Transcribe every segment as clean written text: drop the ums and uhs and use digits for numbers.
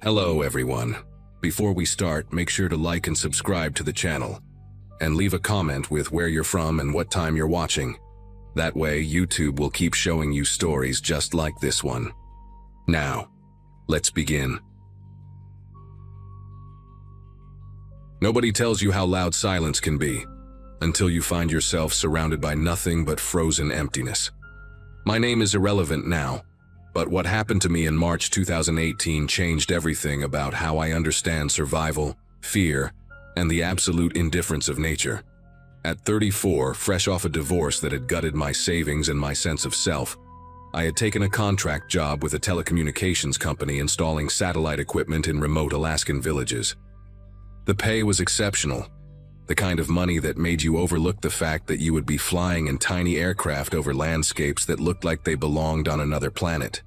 Hello everyone. Before we start, make sure to like and subscribe to the channel. And leave a comment with where you're from and what time you're watching. That way, YouTube will keep showing you stories just like this one. Now, let's begin. Nobody tells you how loud silence can be, until you find yourself surrounded by nothing but frozen emptiness. My name is irrelevant now, but what happened to me in March 2018 changed everything about how I understand survival, fear, and the absolute indifference of nature. At 34, fresh off a divorce that had gutted my savings and my sense of self, I had taken a contract job with a telecommunications company installing satellite equipment in remote Alaskan villages. The pay was exceptional, the kind of money that made you overlook the fact that you would be flying in tiny aircraft over landscapes that looked like they belonged on another planet.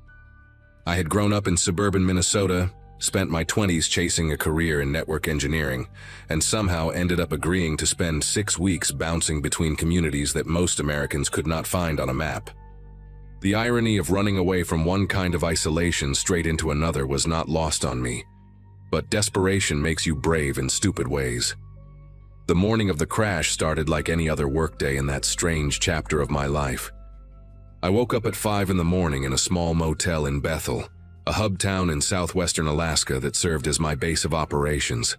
I had grown up in suburban Minnesota, spent my 20s chasing a career in network engineering, and somehow ended up agreeing to spend 6 weeks bouncing between communities that most Americans could not find on a map. The irony of running away from one kind of isolation straight into another was not lost on me, but desperation makes you brave in stupid ways. The morning of the crash started like any other workday in that strange chapter of my life. I woke up at 5 in the morning in a small motel in Bethel, a hub town in southwestern Alaska that served as my base of operations.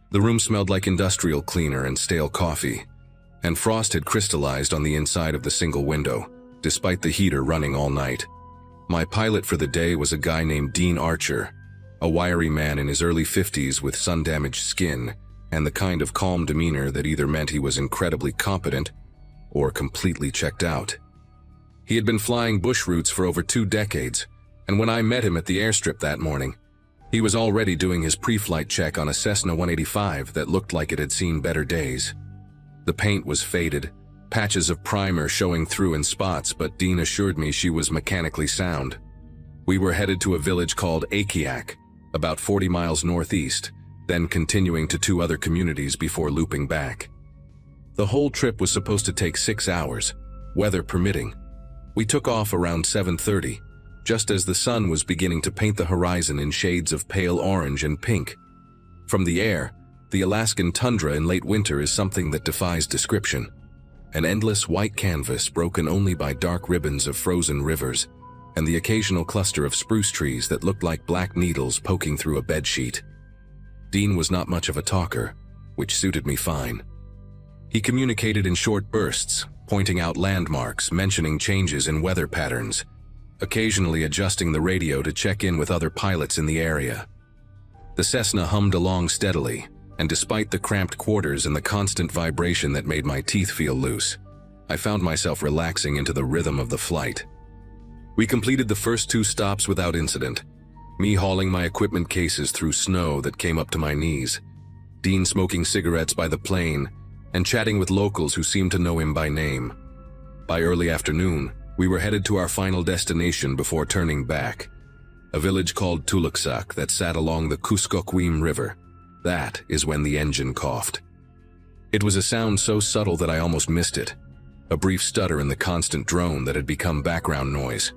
The room smelled like industrial cleaner and stale coffee, and frost had crystallized on the inside of the single window, despite the heater running all night. My pilot for the day was a guy named Dean Archer, a wiry man in his early 50s with sun-damaged skin, and the kind of calm demeanor that either meant he was incredibly competent or completely checked out. He had been flying bush routes for over 2 decades, and when I met him at the airstrip that morning, he was already doing his pre-flight check on a Cessna 185 that looked like it had seen better days. The paint was faded, patches of primer showing through in spots, but Dean assured me she was mechanically sound. We were headed to a village called Akiak, about 40 miles northeast, then continuing to 2 other communities before looping back. The whole trip was supposed to take 6 hours, weather permitting. We took off around 7:30, just as the sun was beginning to paint the horizon in shades of pale orange and pink. From the air, the Alaskan tundra in late winter is something that defies description. An endless white canvas broken only by dark ribbons of frozen rivers, and the occasional cluster of spruce trees that looked like black needles poking through a bedsheet. Dean was not much of a talker, which suited me fine. He communicated in short bursts, pointing out landmarks, mentioning changes in weather patterns, occasionally adjusting the radio to check in with other pilots in the area. The Cessna hummed along steadily, and despite the cramped quarters and the constant vibration that made my teeth feel loose, I found myself relaxing into the rhythm of the flight. We completed the first 2 stops without incident, me hauling my equipment cases through snow that came up to my knees, Dean smoking cigarettes by the plane, and chatting with locals who seemed to know him by name. By early afternoon, we were headed to our final destination before turning back, a village called Tuluksak that sat along the Kuskokwim River. That is when the engine coughed. It was a sound so subtle that I almost missed it, a brief stutter in the constant drone that had become background noise.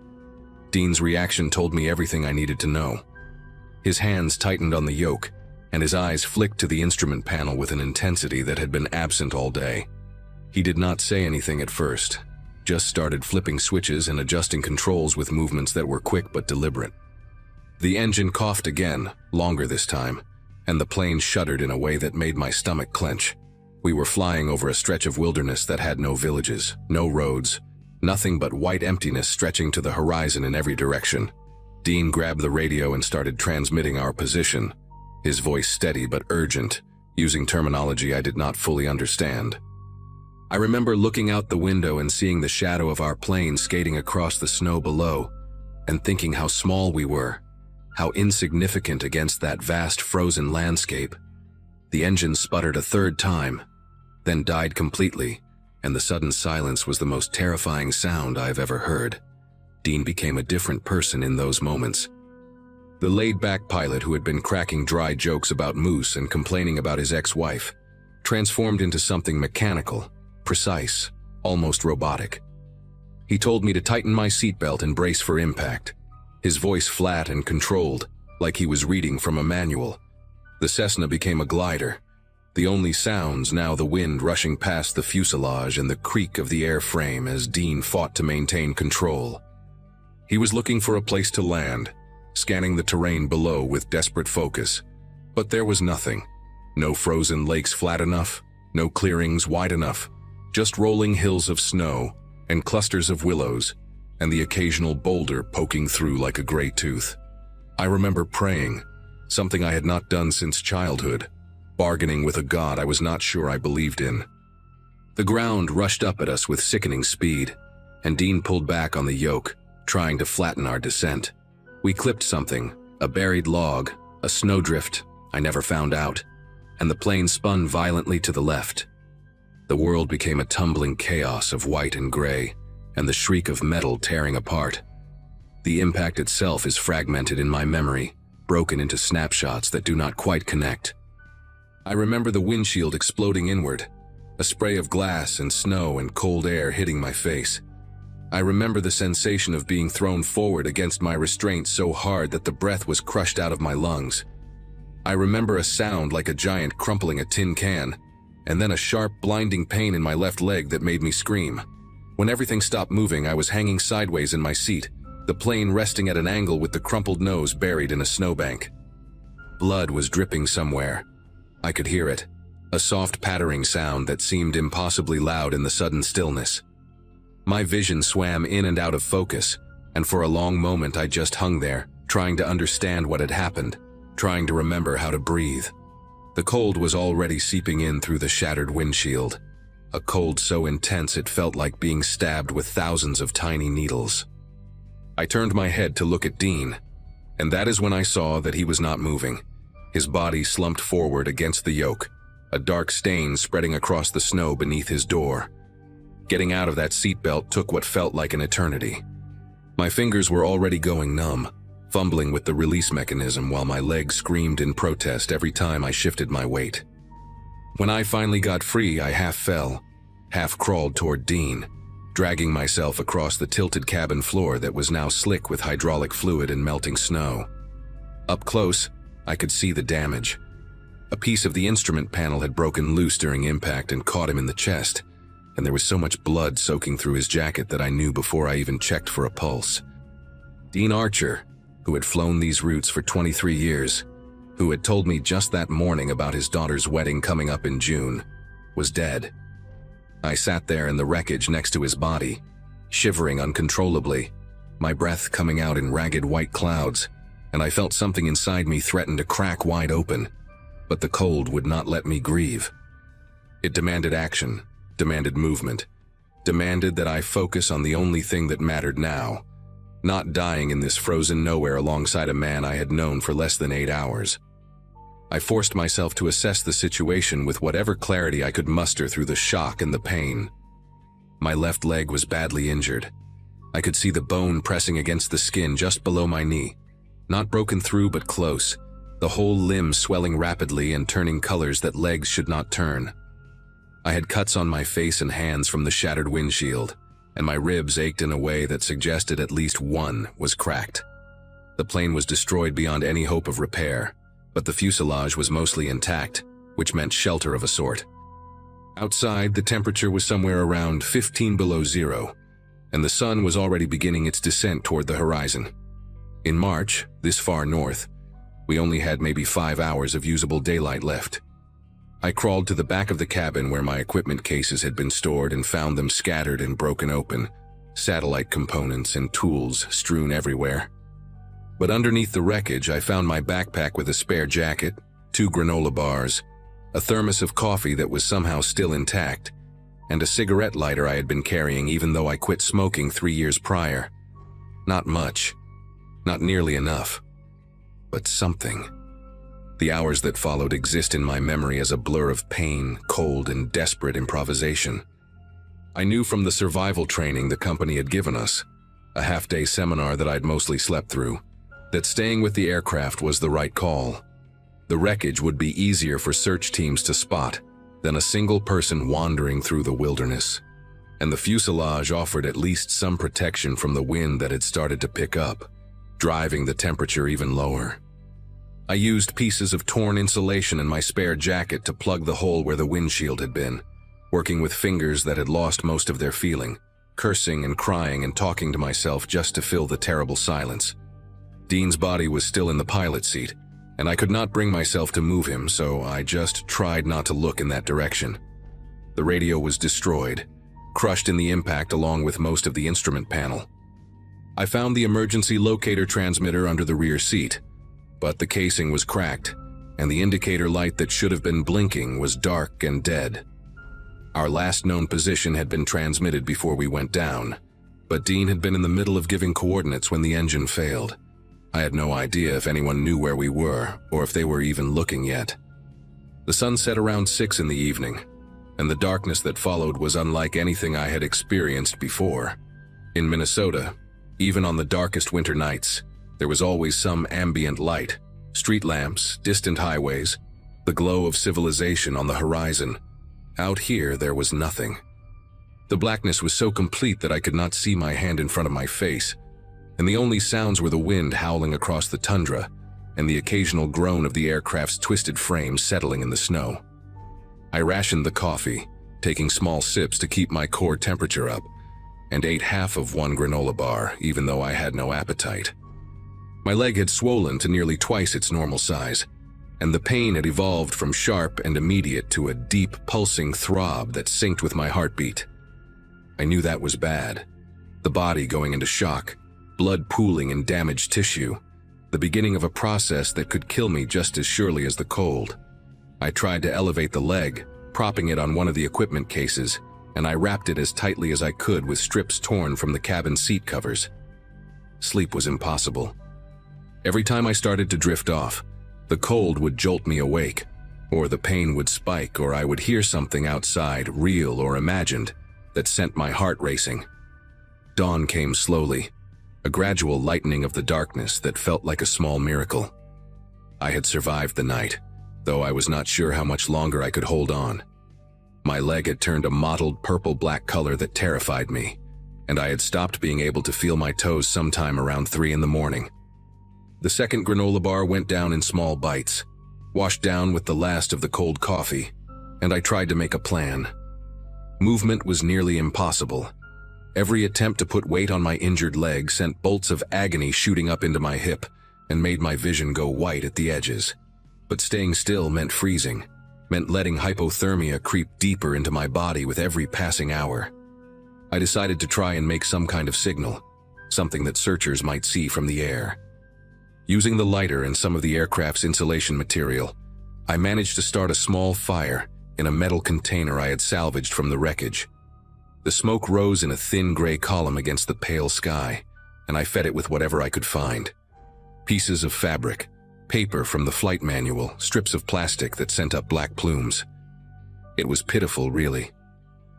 Dean's reaction told me everything I needed to know. His hands tightened on the yoke, and his eyes flicked to the instrument panel with an intensity that had been absent all day. He did not say anything at first, just started flipping switches and adjusting controls with movements that were quick but deliberate. The engine coughed again, longer this time, and the plane shuddered in a way that made my stomach clench. We were flying over a stretch of wilderness that had no villages, no roads, nothing but white emptiness stretching to the horizon in every direction. Dean grabbed the radio and started transmitting our position, his voice steady but urgent, using terminology I did not fully understand. I remember looking out the window and seeing the shadow of our plane skating across the snow below, and thinking how small we were, how insignificant against that vast frozen landscape. The engine sputtered a 3rd time, then died completely, and the sudden silence was the most terrifying sound I've ever heard. Dean became a different person in those moments. The laid-back pilot who had been cracking dry jokes about moose and complaining about his ex-wife transformed into something mechanical, precise, almost robotic. He told me to tighten my seatbelt and brace for impact, his voice flat and controlled, like he was reading from a manual. The Cessna became a glider. The only sounds now the wind rushing past the fuselage and the creak of the airframe as Dean fought to maintain control. He was looking for a place to land, scanning the terrain below with desperate focus. But there was nothing. No frozen lakes flat enough, no clearings wide enough, just rolling hills of snow and clusters of willows, and the occasional boulder poking through like a gray tooth. I remember praying, something I had not done since childhood, bargaining with a god I was not sure I believed in. The ground rushed up at us with sickening speed, and Dean pulled back on the yoke, trying to flatten our descent. We clipped something, a buried log, a snowdrift, I never found out, and the plane spun violently to the left. The world became a tumbling chaos of white and gray, and the shriek of metal tearing apart. The impact itself is fragmented in my memory, broken into snapshots that do not quite connect. I remember the windshield exploding inward, a spray of glass and snow and cold air hitting my face. I remember the sensation of being thrown forward against my restraint so hard that the breath was crushed out of my lungs. I remember a sound like a giant crumpling a tin can, and then a sharp, blinding pain in my left leg that made me scream. When everything stopped moving, I was hanging sideways in my seat, the plane resting at an angle with the crumpled nose buried in a snowbank. Blood was dripping somewhere. I could hear it, a soft pattering sound that seemed impossibly loud in the sudden stillness. My vision swam in and out of focus, and for a long moment I just hung there, trying to understand what had happened, trying to remember how to breathe. The cold was already seeping in through the shattered windshield, a cold so intense it felt like being stabbed with thousands of tiny needles. I turned my head to look at Dean, and that is when I saw that he was not moving. His body slumped forward against the yoke, a dark stain spreading across the snow beneath his door. Getting out of that seatbelt took what felt like an eternity. My fingers were already going numb, fumbling with the release mechanism while my legs screamed in protest every time I shifted my weight. When I finally got free, I half fell, half crawled toward Dean, dragging myself across the tilted cabin floor that was now slick with hydraulic fluid and melting snow. Up close, I could see the damage. A piece of the instrument panel had broken loose during impact and caught him in the chest, and there was so much blood soaking through his jacket that I knew before I even checked for a pulse. Dean Archer, who had flown these routes for 23 years, who had told me just that morning about his daughter's wedding coming up in June, was dead. I sat there in the wreckage next to his body, shivering uncontrollably, my breath coming out in ragged white clouds, and I felt something inside me threaten to crack wide open, but the cold would not let me grieve. It demanded action, demanded movement, demanded that I focus on the only thing that mattered now, not dying in this frozen nowhere alongside a man I had known for less than 8 hours. I forced myself to assess the situation with whatever clarity I could muster through the shock and the pain. My left leg was badly injured. I could see the bone pressing against the skin just below my knee, not broken through but close, the whole limb swelling rapidly and turning colors that legs should not turn. I had cuts on my face and hands from the shattered windshield, and my ribs ached in a way that suggested at least one was cracked. The plane was destroyed beyond any hope of repair, but the fuselage was mostly intact, which meant shelter of a sort. Outside, the temperature was somewhere around 15 below zero, and the sun was already beginning its descent toward the horizon. In March, this far north, we only had maybe 5 hours of usable daylight left. I crawled to the back of the cabin where my equipment cases had been stored and found them scattered and broken open, satellite components and tools strewn everywhere. But underneath the wreckage, I found my backpack with a spare jacket, 2 granola bars, a thermos of coffee that was somehow still intact, and a cigarette lighter I had been carrying even though I quit smoking 3 years prior. Not much. Not nearly enough. But something. The hours that followed exist in my memory as a blur of pain, cold, and desperate improvisation. I knew from the survival training the company had given us, a half-day seminar that I'd mostly slept through, that staying with the aircraft was the right call. The wreckage would be easier for search teams to spot than a single person wandering through the wilderness, and the fuselage offered at least some protection from the wind that had started to pick up, driving the temperature even lower. I used pieces of torn insulation in my spare jacket to plug the hole where the windshield had been, working with fingers that had lost most of their feeling, cursing and crying and talking to myself just to fill the terrible silence. Dean's body was still in the pilot seat, and I could not bring myself to move him, so I just tried not to look in that direction. The radio was destroyed, crushed in the impact along with most of the instrument panel. I found the emergency locator transmitter under the rear seat, but the casing was cracked, and the indicator light that should have been blinking was dark and dead. Our last known position had been transmitted before we went down, but Dean had been in the middle of giving coordinates when the engine failed. I had no idea if anyone knew where we were, or if they were even looking yet. The sun set around 6 in the evening, and the darkness that followed was unlike anything I had experienced before. In Minnesota, even on the darkest winter nights, there was always some ambient light, street lamps, distant highways, the glow of civilization on the horizon. Out here, there was nothing. The blackness was so complete that I could not see my hand in front of my face, and the only sounds were the wind howling across the tundra and the occasional groan of the aircraft's twisted frame settling in the snow. I rationed the coffee, taking small sips to keep my core temperature up, and ate half of one granola bar, even though I had no appetite. My leg had swollen to nearly twice its normal size, and the pain had evolved from sharp and immediate to a deep, pulsing throb that synced with my heartbeat. I knew that was bad. The body going into shock, blood pooling in damaged tissue, the beginning of a process that could kill me just as surely as the cold. I tried to elevate the leg, propping it on one of the equipment cases, and I wrapped it as tightly as I could with strips torn from the cabin seat covers. Sleep was impossible. Every time I started to drift off, the cold would jolt me awake, or the pain would spike, or I would hear something outside, real or imagined, that sent my heart racing. Dawn came slowly, a gradual lightening of the darkness that felt like a small miracle. I had survived the night, though I was not sure how much longer I could hold on. My leg had turned a mottled purple-black color that terrified me, and I had stopped being able to feel my toes sometime around 3 in the morning. The second granola bar went down in small bites, washed down with the last of the cold coffee, and I tried to make a plan. Movement was nearly impossible. Every attempt to put weight on my injured leg sent bolts of agony shooting up into my hip and made my vision go white at the edges. But staying still meant freezing, meant letting hypothermia creep deeper into my body with every passing hour. I decided to try and make some kind of signal, something that searchers might see from the air. Using the lighter and some of the aircraft's insulation material, I managed to start a small fire in a metal container I had salvaged from the wreckage. The smoke rose in a thin gray column against the pale sky, and I fed it with whatever I could find. Pieces of fabric, paper from the flight manual, strips of plastic that sent up black plumes. It was pitiful, really.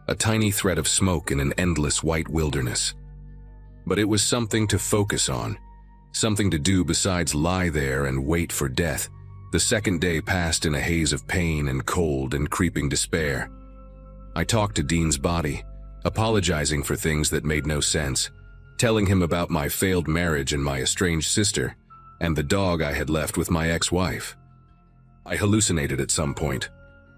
A tiny thread of smoke in an endless white wilderness. But it was something to focus on, something to do besides lie there and wait for death. The second day passed in a haze of pain and cold and creeping despair. I talked to Dean's body, apologizing for things that made no sense, telling him about my failed marriage and my estranged sister, and the dog I had left with my ex-wife. I hallucinated at some point,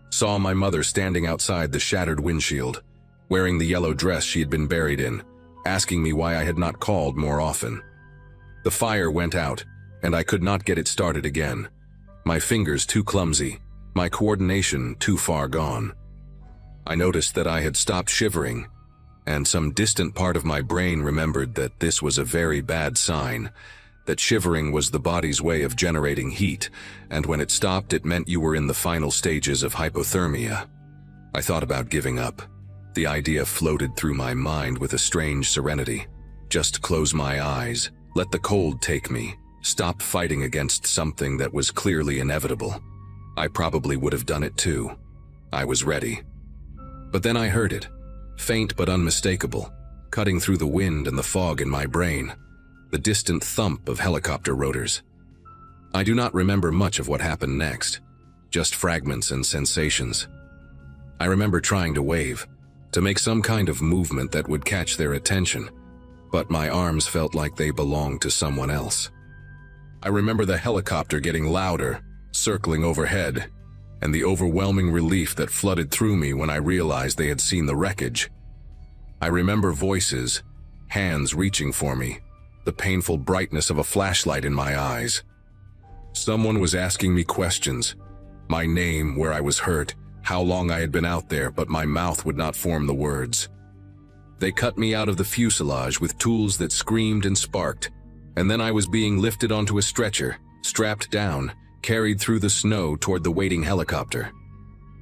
saw my mother standing outside the shattered windshield, wearing the yellow dress she had been buried in, asking me why I had not called more often. The fire went out, and I could not get it started again. My fingers too clumsy, my coordination too far gone. I noticed that I had stopped shivering, and some distant part of my brain remembered that this was a very bad sign, that shivering was the body's way of generating heat, and when it stopped it meant you were in the final stages of hypothermia. I thought about giving up. The idea floated through my mind with a strange serenity. Just close my eyes, let the cold take me, stop fighting against something that was clearly inevitable. I probably would have done it too. I was ready. But then I heard it, faint but unmistakable, cutting through the wind and the fog in my brain, the distant thump of helicopter rotors. I do not remember much of what happened next, just fragments and sensations. I remember trying to wave, to make some kind of movement that would catch their attention, but my arms felt like they belonged to someone else. I remember the helicopter getting louder, circling overhead, and the overwhelming relief that flooded through me when I realized they had seen the wreckage. I remember voices, hands reaching for me, the painful brightness of a flashlight in my eyes. Someone was asking me questions, my name, where I was hurt, how long I had been out there, but my mouth would not form the words. They cut me out of the fuselage with tools that screamed and sparked, and then I was being lifted onto a stretcher, strapped down, carried through the snow toward the waiting helicopter.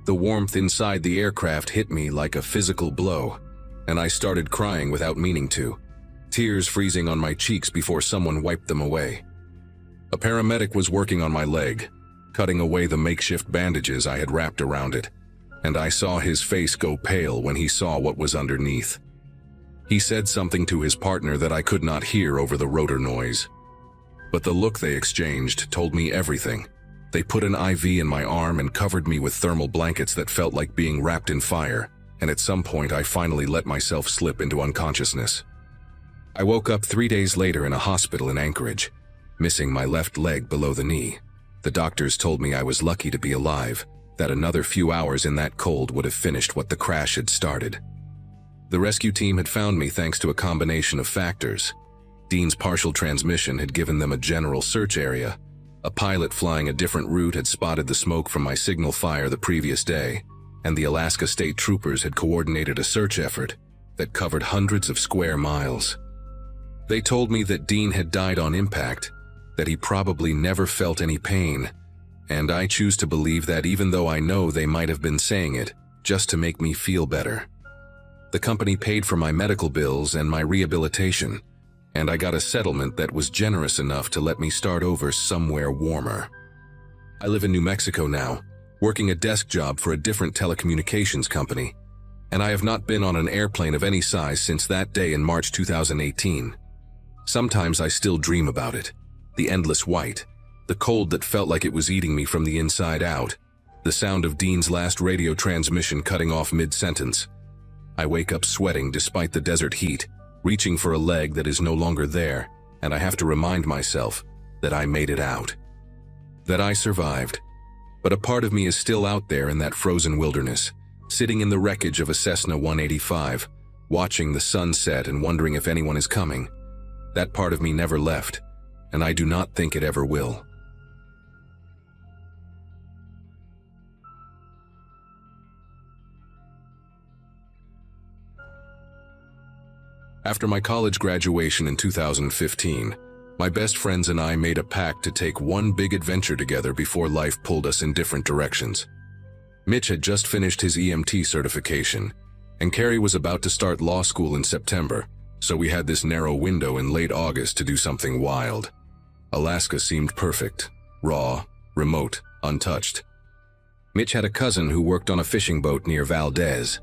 The warmth inside the aircraft hit me like a physical blow, and I started crying without meaning to, tears freezing on my cheeks before someone wiped them away. A paramedic was working on my leg, cutting away the makeshift bandages I had wrapped around it, and I saw his face go pale when he saw what was underneath. He said something to his partner that I could not hear over the rotor noise. But the look they exchanged told me everything. They put an IV in my arm and covered me with thermal blankets that felt like being wrapped in fire, and at some point I finally let myself slip into unconsciousness. I woke up 3 days later in a hospital in Anchorage, missing my left leg below the knee. The doctors told me I was lucky to be alive, that another few hours in that cold would have finished what the crash had started. The rescue team had found me thanks to a combination of factors. Dean's partial transmission had given them a general search area. A pilot flying a different route had spotted the smoke from my signal fire the previous day, and the Alaska State Troopers had coordinated a search effort that covered hundreds of square miles. They told me that Dean had died on impact, that he probably never felt any pain, and I choose to believe that even though I know they might have been saying it just to make me feel better. The company paid for my medical bills and my rehabilitation, and I got a settlement that was generous enough to let me start over somewhere warmer. I live in New Mexico now, working a desk job for a different telecommunications company, and I have not been on an airplane of any size since that day in March 2018. Sometimes I still dream about it. The endless white, the cold that felt like it was eating me from the inside out, the sound of Dean's last radio transmission cutting off mid-sentence. I wake up sweating despite the desert heat, reaching for a leg that is no longer there, and I have to remind myself that I made it out. That I survived. But a part of me is still out there in that frozen wilderness, sitting in the wreckage of a Cessna 185, watching the sun set and wondering if anyone is coming. That part of me never left, and I do not think it ever will. After my college graduation in 2015, my best friends and I made a pact to take one big adventure together before life pulled us in different directions. Mitch had just finished his EMT certification, and Carrie was about to start law school in September, so we had this narrow window in late August to do something wild. Alaska seemed perfect, raw, remote, untouched. Mitch had a cousin who worked on a fishing boat near Valdez,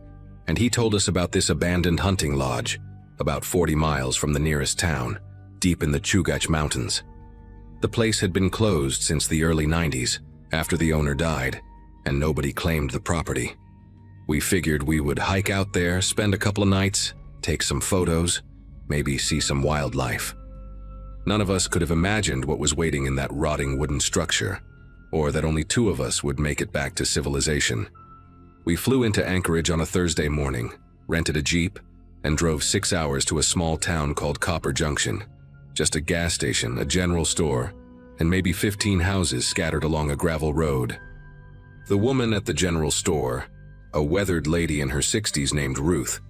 and he told us about this abandoned hunting lodge, about 40 miles from the nearest town, deep in the Chugach Mountains. The place had been closed since the early 90s, after the owner died, and nobody claimed the property. We figured we would hike out there, spend a couple of nights, take some photos, maybe see some wildlife. None of us could have imagined what was waiting in that rotting wooden structure, or that only 2 of us would make it back to civilization. We flew into Anchorage on a Thursday morning, rented a Jeep, and drove 6 hours to a small town called Copper Junction. Just a gas station, a general store, and maybe 15 houses scattered along a gravel road. The woman at the general store, a weathered lady in her 60s named Ruth,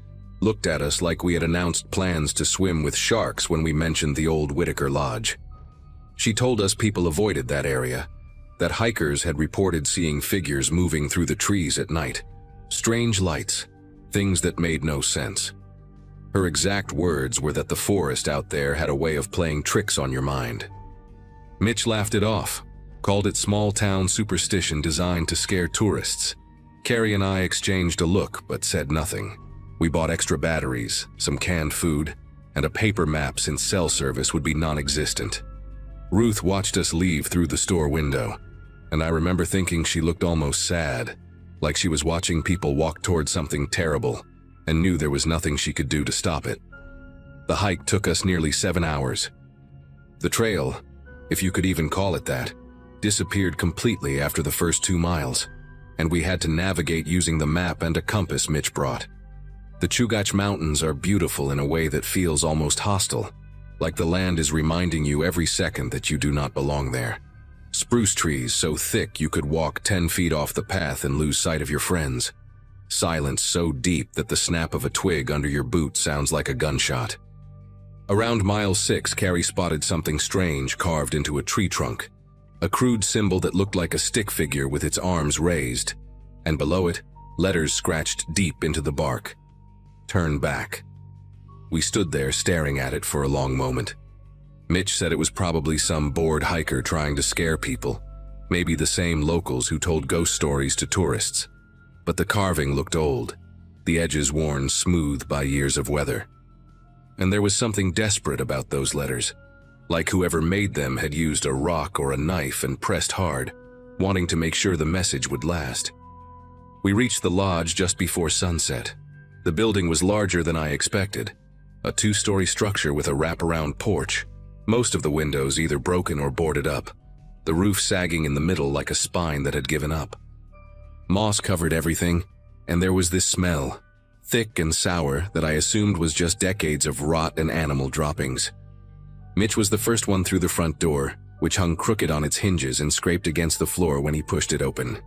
looked at us like we had announced plans to swim with sharks when we mentioned the old Whitaker Lodge. She told us people avoided that area, that hikers had reported seeing figures moving through the trees at night, strange lights, things that made no sense. Her exact words were that the forest out there had a way of playing tricks on your mind. Mitch laughed it off, called it small-town superstition designed to scare tourists. Carrie and I exchanged a look but said nothing. We bought extra batteries, some canned food, and a paper map since cell service would be non-existent. Ruth watched us leave through the store window, and I remember thinking she looked almost sad, like she was watching people walk toward something terrible, and knew there was nothing she could do to stop it. The hike took us nearly 7 hours. The trail, if you could even call it that, disappeared completely after the first 2 miles, and we had to navigate using the map and a compass Mitch brought. The Chugach Mountains are beautiful in a way that feels almost hostile, like the land is reminding you every second that you do not belong there. Spruce trees so thick you could walk 10 feet off the path and lose sight of your friends. Silence so deep that the snap of a twig under your boot sounds like a gunshot. Around mile 6, Carrie spotted something strange carved into a tree trunk. A crude symbol that looked like a stick figure with its arms raised, and below it, letters scratched deep into the bark. Turn back. We stood there staring at it for a long moment. Mitch said it was probably some bored hiker trying to scare people, maybe the same locals who told ghost stories to tourists. But the carving looked old, the edges worn smooth by years of weather. And there was something desperate about those letters, like whoever made them had used a rock or a knife and pressed hard, wanting to make sure the message would last. We reached the lodge just before sunset. The building was larger than I expected, a 2-story structure with a wraparound porch, most of the windows either broken or boarded up, the roof sagging in the middle like a spine that had given up. Moss covered everything, and there was this smell, thick and sour, that I assumed was just decades of rot and animal droppings. Mitch was the first one through the front door, which hung crooked on its hinges and scraped against the floor when he pushed it open.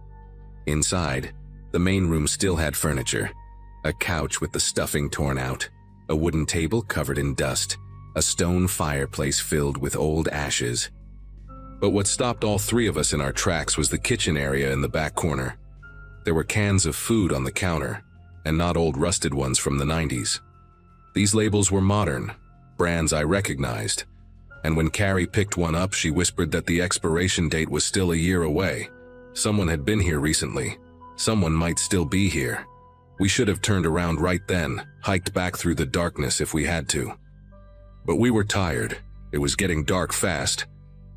Inside, the main room still had furniture, a couch with the stuffing torn out, a wooden table covered in dust, a stone fireplace filled with old ashes. But what stopped all 3 of us in our tracks was the kitchen area in the back corner. There were cans of food on the counter, and not old rusted ones from the 90s. These labels were modern, brands I recognized, and when Carrie picked one up, she whispered that the expiration date was still a year away. Someone had been here recently. Someone might still be here. We should have turned around right then, hiked back through the darkness if we had to. But we were tired, it was getting dark fast,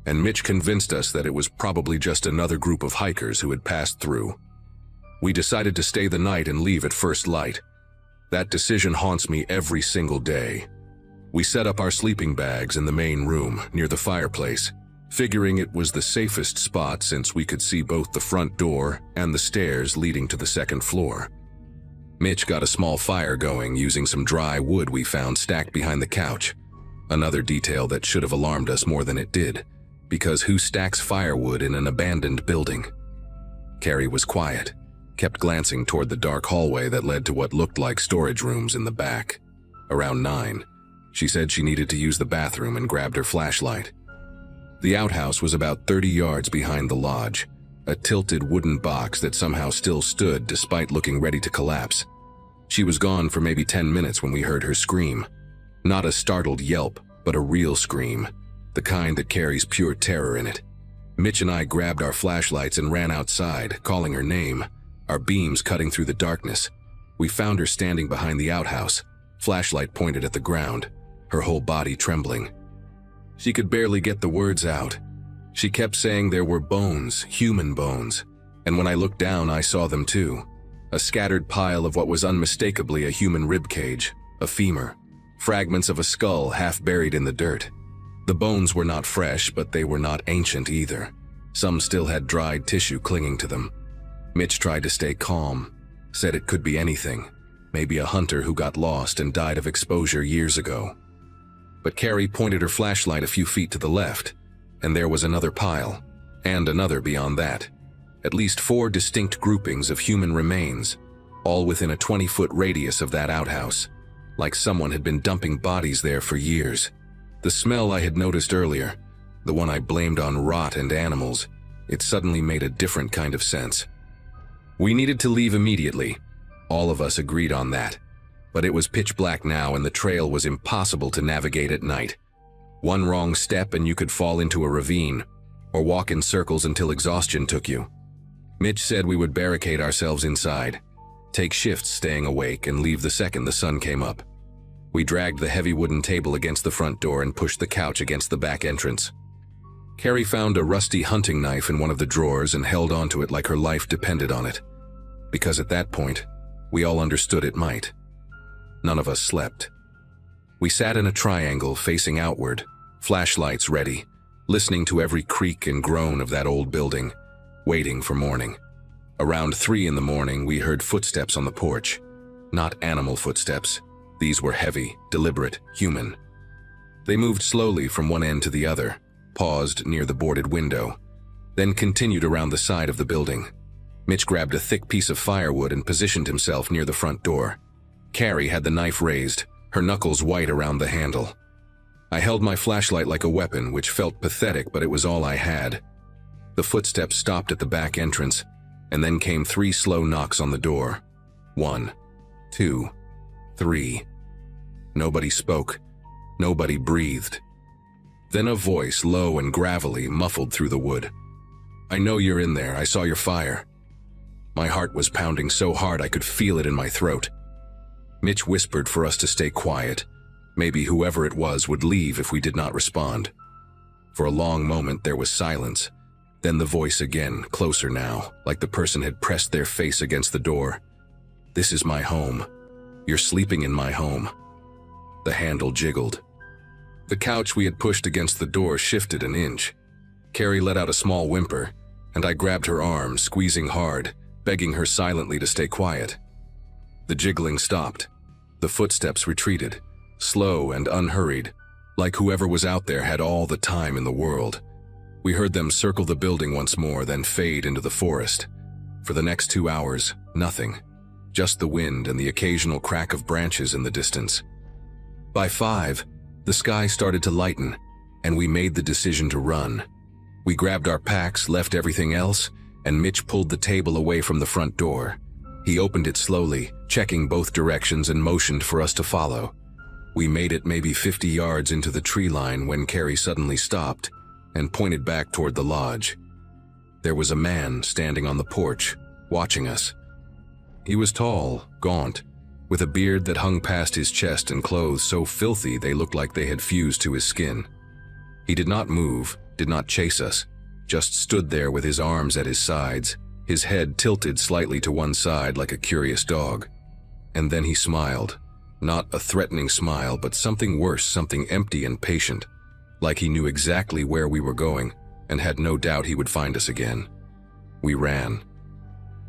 and Mitch convinced us that it was probably just another group of hikers who had passed through. We decided to stay the night and leave at first light. That decision haunts me every single day. We set up our sleeping bags in the main room, near the fireplace, figuring it was the safest spot since we could see both the front door and the stairs leading to the 2nd floor. Mitch got a small fire going using some dry wood we found stacked behind the couch. Another detail that should have alarmed us more than it did, because who stacks firewood in an abandoned building? Carrie was quiet, kept glancing toward the dark hallway that led to what looked like storage rooms in the back. Around 9, she said she needed to use the bathroom and grabbed her flashlight. The outhouse was about 30 yards behind the lodge, a tilted wooden box that somehow still stood despite looking ready to collapse. She was gone for maybe 10 minutes when we heard her scream. Not a startled yelp, but a real scream, the kind that carries pure terror in it. Mitch and I grabbed our flashlights and ran outside, calling her name, our beams cutting through the darkness. We found her standing behind the outhouse, flashlight pointed at the ground, her whole body trembling. She could barely get the words out. She kept saying there were bones, human bones, and when I looked down I saw them too. A scattered pile of what was unmistakably a human ribcage, a femur, fragments of a skull half buried in the dirt. The bones were not fresh, but they were not ancient either. Some still had dried tissue clinging to them. Mitch tried to stay calm, said it could be anything, maybe a hunter who got lost and died of exposure years ago. But Carrie pointed her flashlight a few feet to the left, and there was another pile, and another beyond that. At least 4 distinct groupings of human remains, all within a 20-foot radius of that outhouse, like someone had been dumping bodies there for years. The smell I had noticed earlier, the one I blamed on rot and animals, it suddenly made a different kind of sense. We needed to leave immediately. All of us agreed on that. But it was pitch black now and the trail was impossible to navigate at night. One wrong step and you could fall into a ravine, or walk in circles until exhaustion took you. Mitch said we would barricade ourselves inside, take shifts staying awake, and leave the second the sun came up. We dragged the heavy wooden table against the front door and pushed the couch against the back entrance. Carrie found a rusty hunting knife in one of the drawers and held onto it like her life depended on it, because at that point, we all understood it might. None of us slept. We sat in a triangle facing outward, flashlights ready, listening to every creak and groan of that old building, waiting for morning. Around 3 in the morning, we heard footsteps on the porch. Not animal footsteps. These were heavy, deliberate, human. They moved slowly from one end to the other, paused near the boarded window, then continued around the side of the building. Mitch grabbed a thick piece of firewood and positioned himself near the front door. Carrie had the knife raised, her knuckles white around the handle. I held my flashlight like a weapon, which felt pathetic, but it was all I had. The footsteps stopped at the back entrance, and then came 3 slow knocks on the door. 1, 2, 3. Nobody spoke. Nobody breathed. Then a voice, low and gravelly, muffled through the wood. "I know you're in there. I saw your fire." My heart was pounding so hard I could feel it in my throat. Mitch whispered for us to stay quiet. Maybe whoever it was would leave if we did not respond. For a long moment there was silence. Then the voice again, closer now, like the person had pressed their face against the door. "This is my home. You're sleeping in my home." The handle jiggled. The couch we had pushed against the door shifted an inch. Carrie let out a small whimper, and I grabbed her arm, squeezing hard, begging her silently to stay quiet. The jiggling stopped. The footsteps retreated, slow and unhurried, like whoever was out there had all the time in the world. We heard them circle the building once more, then fade into the forest. For the next 2 hours, nothing. Just the wind and the occasional crack of branches in the distance. By 5, the sky started to lighten, and we made the decision to run. We grabbed our packs, left everything else, and Mitch pulled the table away from the front door. He opened it slowly, checking both directions, and motioned for us to follow. We made it maybe 50 yards into the tree line when Carrie suddenly stopped and pointed back toward the lodge. There was a man standing on the porch, watching us. He was tall, gaunt, with a beard that hung past his chest and clothes so filthy they looked like they had fused to his skin. He did not move, did not chase us, just stood there with his arms at his sides, his head tilted slightly to one side like a curious dog. And then he smiled. Not a threatening smile, but something worse, something empty and patient, like he knew exactly where we were going and had no doubt he would find us again. We ran.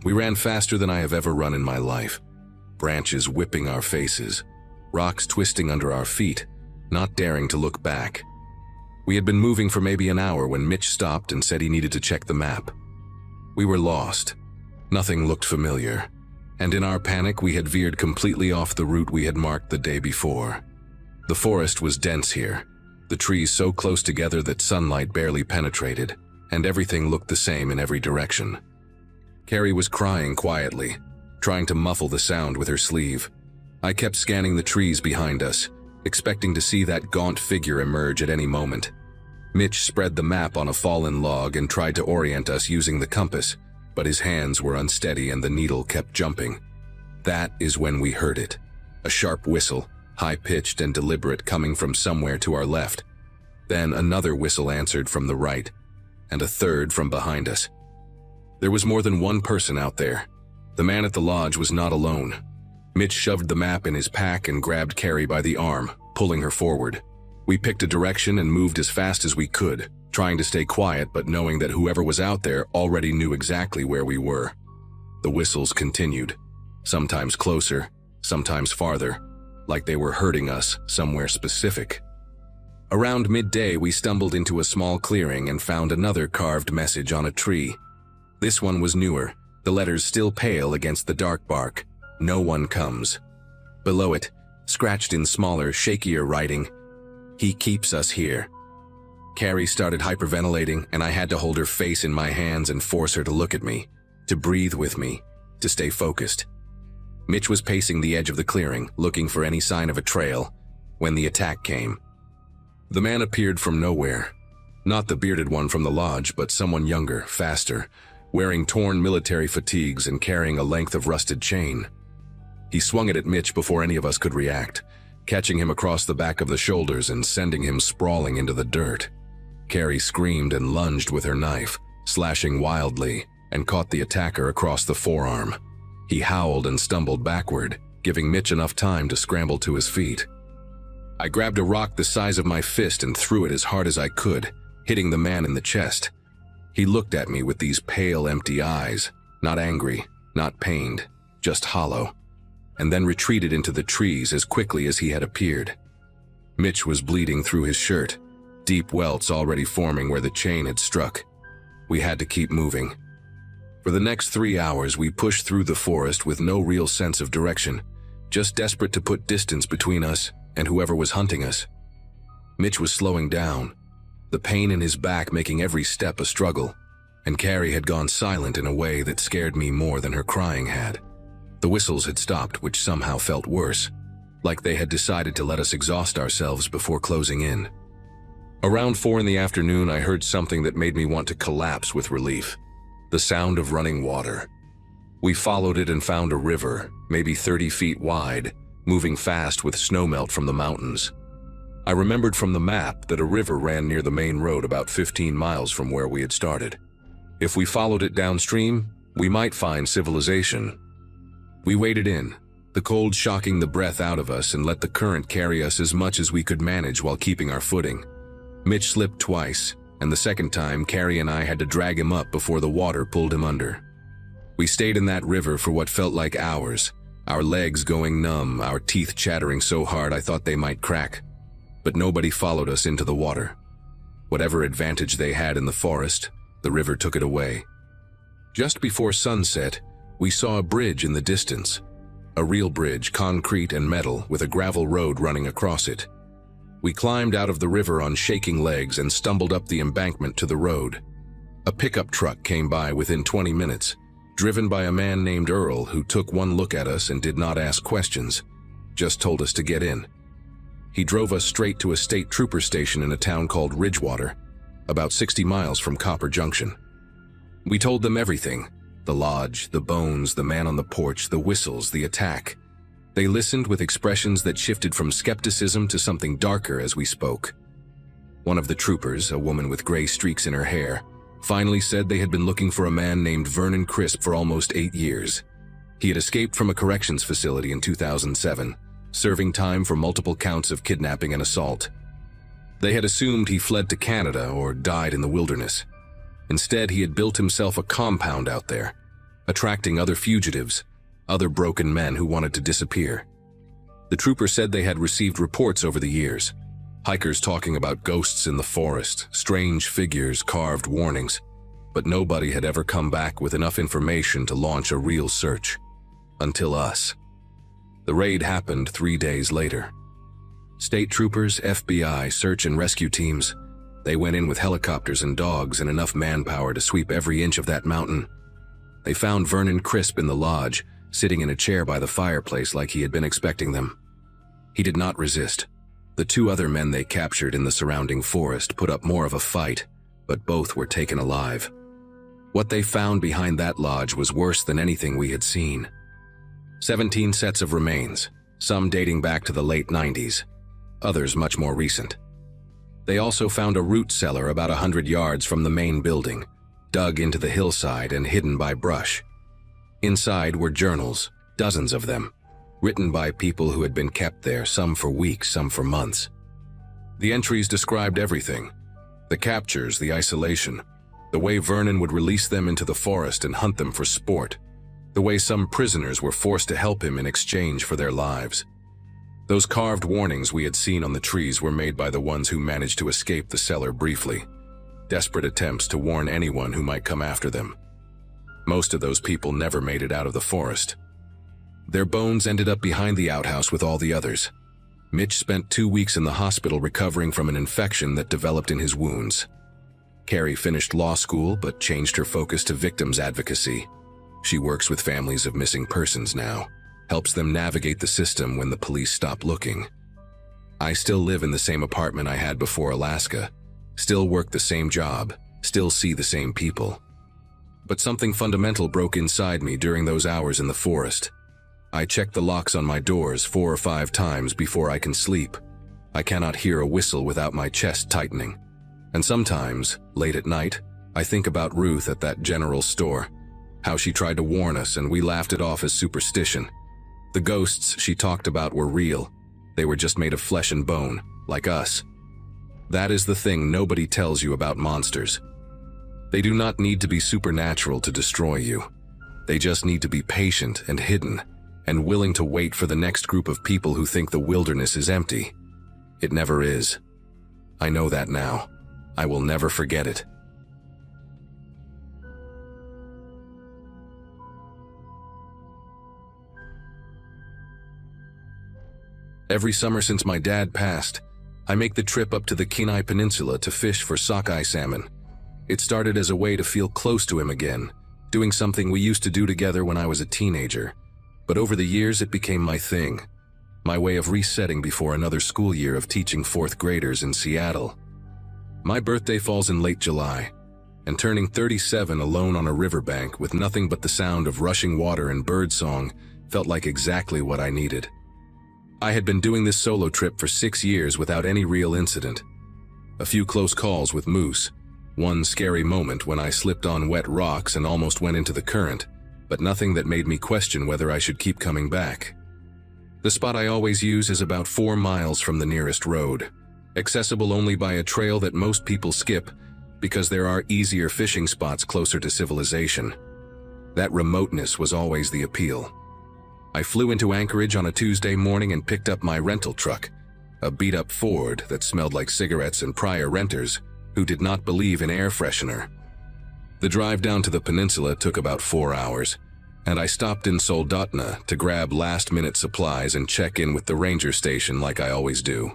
We ran faster than I have ever run in my life. Branches whipping our faces, rocks twisting under our feet, not daring to look back. We had been moving for maybe an hour when Mitch stopped and said he needed to check the map. We were lost. Nothing looked familiar, and in our panic we had veered completely off the route we had marked the day before. The forest was dense here, the trees so close together that sunlight barely penetrated, and everything looked the same in every direction. Carrie was crying quietly, trying to muffle the sound with her sleeve. I kept scanning the trees behind us, expecting to see that gaunt figure emerge at any moment. Mitch spread the map on a fallen log and tried to orient us using the compass, but his hands were unsteady and the needle kept jumping. That is when we heard it. A sharp whistle, high-pitched and deliberate, coming from somewhere to our left. Then another whistle answered from the right, and a third from behind us. There was more than one person out there. The man at the lodge was not alone. Mitch shoved the map in his pack and grabbed Carrie by the arm, pulling her forward. We picked a direction and moved as fast as we could, trying to stay quiet but knowing that whoever was out there already knew exactly where we were. The whistles continued, sometimes closer, sometimes farther, like they were hurting us somewhere specific. Around midday, we stumbled into a small clearing and found another carved message on a tree. This one was newer, the letters still pale against the dark bark. No one comes. Below it, scratched in smaller, shakier writing, "He keeps us here." Carrie started hyperventilating, and I had to hold her face in my hands and force her to look at me, to breathe with me, to stay focused. Mitch was pacing the edge of the clearing, looking for any sign of a trail, when the attack came. The man appeared from nowhere. Not the bearded one from the lodge, but someone younger, faster, wearing torn military fatigues and carrying a length of rusted chain. He swung it at Mitch before any of us could react, catching him across the back of the shoulders and sending him sprawling into the dirt. Carrie screamed and lunged with her knife, slashing wildly, and caught the attacker across the forearm. He howled and stumbled backward, giving Mitch enough time to scramble to his feet. I grabbed a rock the size of my fist and threw it as hard as I could, hitting the man in the chest. He looked at me with these pale, empty eyes, not angry, not pained, just hollow, and then retreated into the trees as quickly as he had appeared. Mitch was bleeding through his shirt, deep welts already forming where the chain had struck. We had to keep moving. For the next 3 hours, we pushed through the forest with no real sense of direction, just desperate to put distance between us and whoever was hunting us. Mitch was slowing down, the pain in his back making every step a struggle, and Carrie had gone silent in a way that scared me more than her crying had. The whistles had stopped, which somehow felt worse, like they had decided to let us exhaust ourselves before closing in. Around 4 in the afternoon, I heard something that made me want to collapse with relief. The sound of running water. We followed it and found a river, maybe 30 feet wide, moving fast with snowmelt from the mountains. I remembered from the map that a river ran near the main road about 15 miles from where we had started. If we followed it downstream, we might find civilization. We waded in, the cold shocking the breath out of us, and let the current carry us as much as we could manage while keeping our footing. Mitch slipped twice, and the second time Carrie and I had to drag him up before the water pulled him under. We stayed in that river for what felt like hours, our legs going numb, our teeth chattering so hard I thought they might crack. But nobody followed us into the water. Whatever advantage they had in the forest, the river took it away. Just before sunset, we saw a bridge in the distance. A real bridge, concrete and metal, with a gravel road running across it. We climbed out of the river on shaking legs and stumbled up the embankment to the road. A pickup truck came by within 20 minutes, driven by a man named Earl, who took one look at us and did not ask questions, just told us to get in. He drove us straight to a state trooper station in a town called Ridgewater, about 60 miles from Copper Junction. We told them everything: the lodge, the bones, the man on the porch, the whistles, the attack. They listened with expressions that shifted from skepticism to something darker as we spoke. One of the troopers, a woman with gray streaks in her hair, finally said they had been looking for a man named Vernon Crisp for almost 8 years. He had escaped from a corrections facility in 2007, serving time for multiple counts of kidnapping and assault. They had assumed he fled to Canada or died in the wilderness. Instead, he had built himself a compound out there, attracting other fugitives, other broken men who wanted to disappear. The trooper said they had received reports over the years, hikers talking about ghosts in the forest, strange figures, carved warnings, but nobody had ever come back with enough information to launch a real search. Until us. The raid happened 3 days later. State troopers, FBI, search and rescue teams, they went in with helicopters and dogs and enough manpower to sweep every inch of that mountain. They found Vernon Crisp in the lodge, sitting in a chair by the fireplace like he had been expecting them. He did not resist. The 2 other men they captured in the surrounding forest put up more of a fight, but both were taken alive. What they found behind that lodge was worse than anything we had seen. 17 sets of remains, some dating back to the late 90s, others much more recent. They also found a root cellar about 100 yards from the main building, dug into the hillside and hidden by brush. Inside were journals, dozens of them, written by people who had been kept there, some for weeks, some for months. The entries described everything: the captures, the isolation, the way Vernon would release them into the forest and hunt them for sport, the way some prisoners were forced to help him in exchange for their lives. Those carved warnings we had seen on the trees were made by the ones who managed to escape the cellar briefly, desperate attempts to warn anyone who might come after them. Most of those people never made it out of the forest. Their bones ended up behind the outhouse with all the others. Mitch spent 2 weeks in the hospital recovering from an infection that developed in his wounds. Carrie finished law school but changed her focus to victims advocacy. She works with families of missing persons now, helps them navigate the system when the police stop looking. I still live in the same apartment I had before Alaska, still work the same job, still see the same people. But something fundamental broke inside me during those hours in the forest. I check the locks on my doors 4 or 5 times before I can sleep. I cannot hear a whistle without my chest tightening. And sometimes, late at night, I think about Ruth at that general store, how she tried to warn us and we laughed it off as superstition. The ghosts she talked about were real. They were just made of flesh and bone, like us. That is the thing nobody tells you about monsters. They do not need to be supernatural to destroy you. They just need to be patient and hidden, and willing to wait for the next group of people who think the wilderness is empty. It never is. I know that now. I will never forget it. Every summer since my dad passed, I make the trip up to the Kenai Peninsula to fish for sockeye salmon. It started as a way to feel close to him again, doing something we used to do together when I was a teenager. But over the years it became my thing, my way of resetting before another school year of teaching fourth graders in Seattle. My birthday falls in late July, and turning 37 alone on a riverbank with nothing but the sound of rushing water and birdsong felt like exactly what I needed. I had been doing this solo trip for 6 years without any real incident. A few close calls with moose, one scary moment when I slipped on wet rocks and almost went into the current, but nothing that made me question whether I should keep coming back. The spot I always use is about 4 miles from the nearest road, accessible only by a trail that most people skip because there are easier fishing spots closer to civilization. That remoteness was always the appeal. I flew into Anchorage on a Tuesday morning and picked up my rental truck, a beat-up Ford that smelled like cigarettes and prior renters who did not believe in air freshener. The drive down to the peninsula took about 4 hours, and I stopped in Soldotna to grab last-minute supplies and check in with the ranger station like I always do.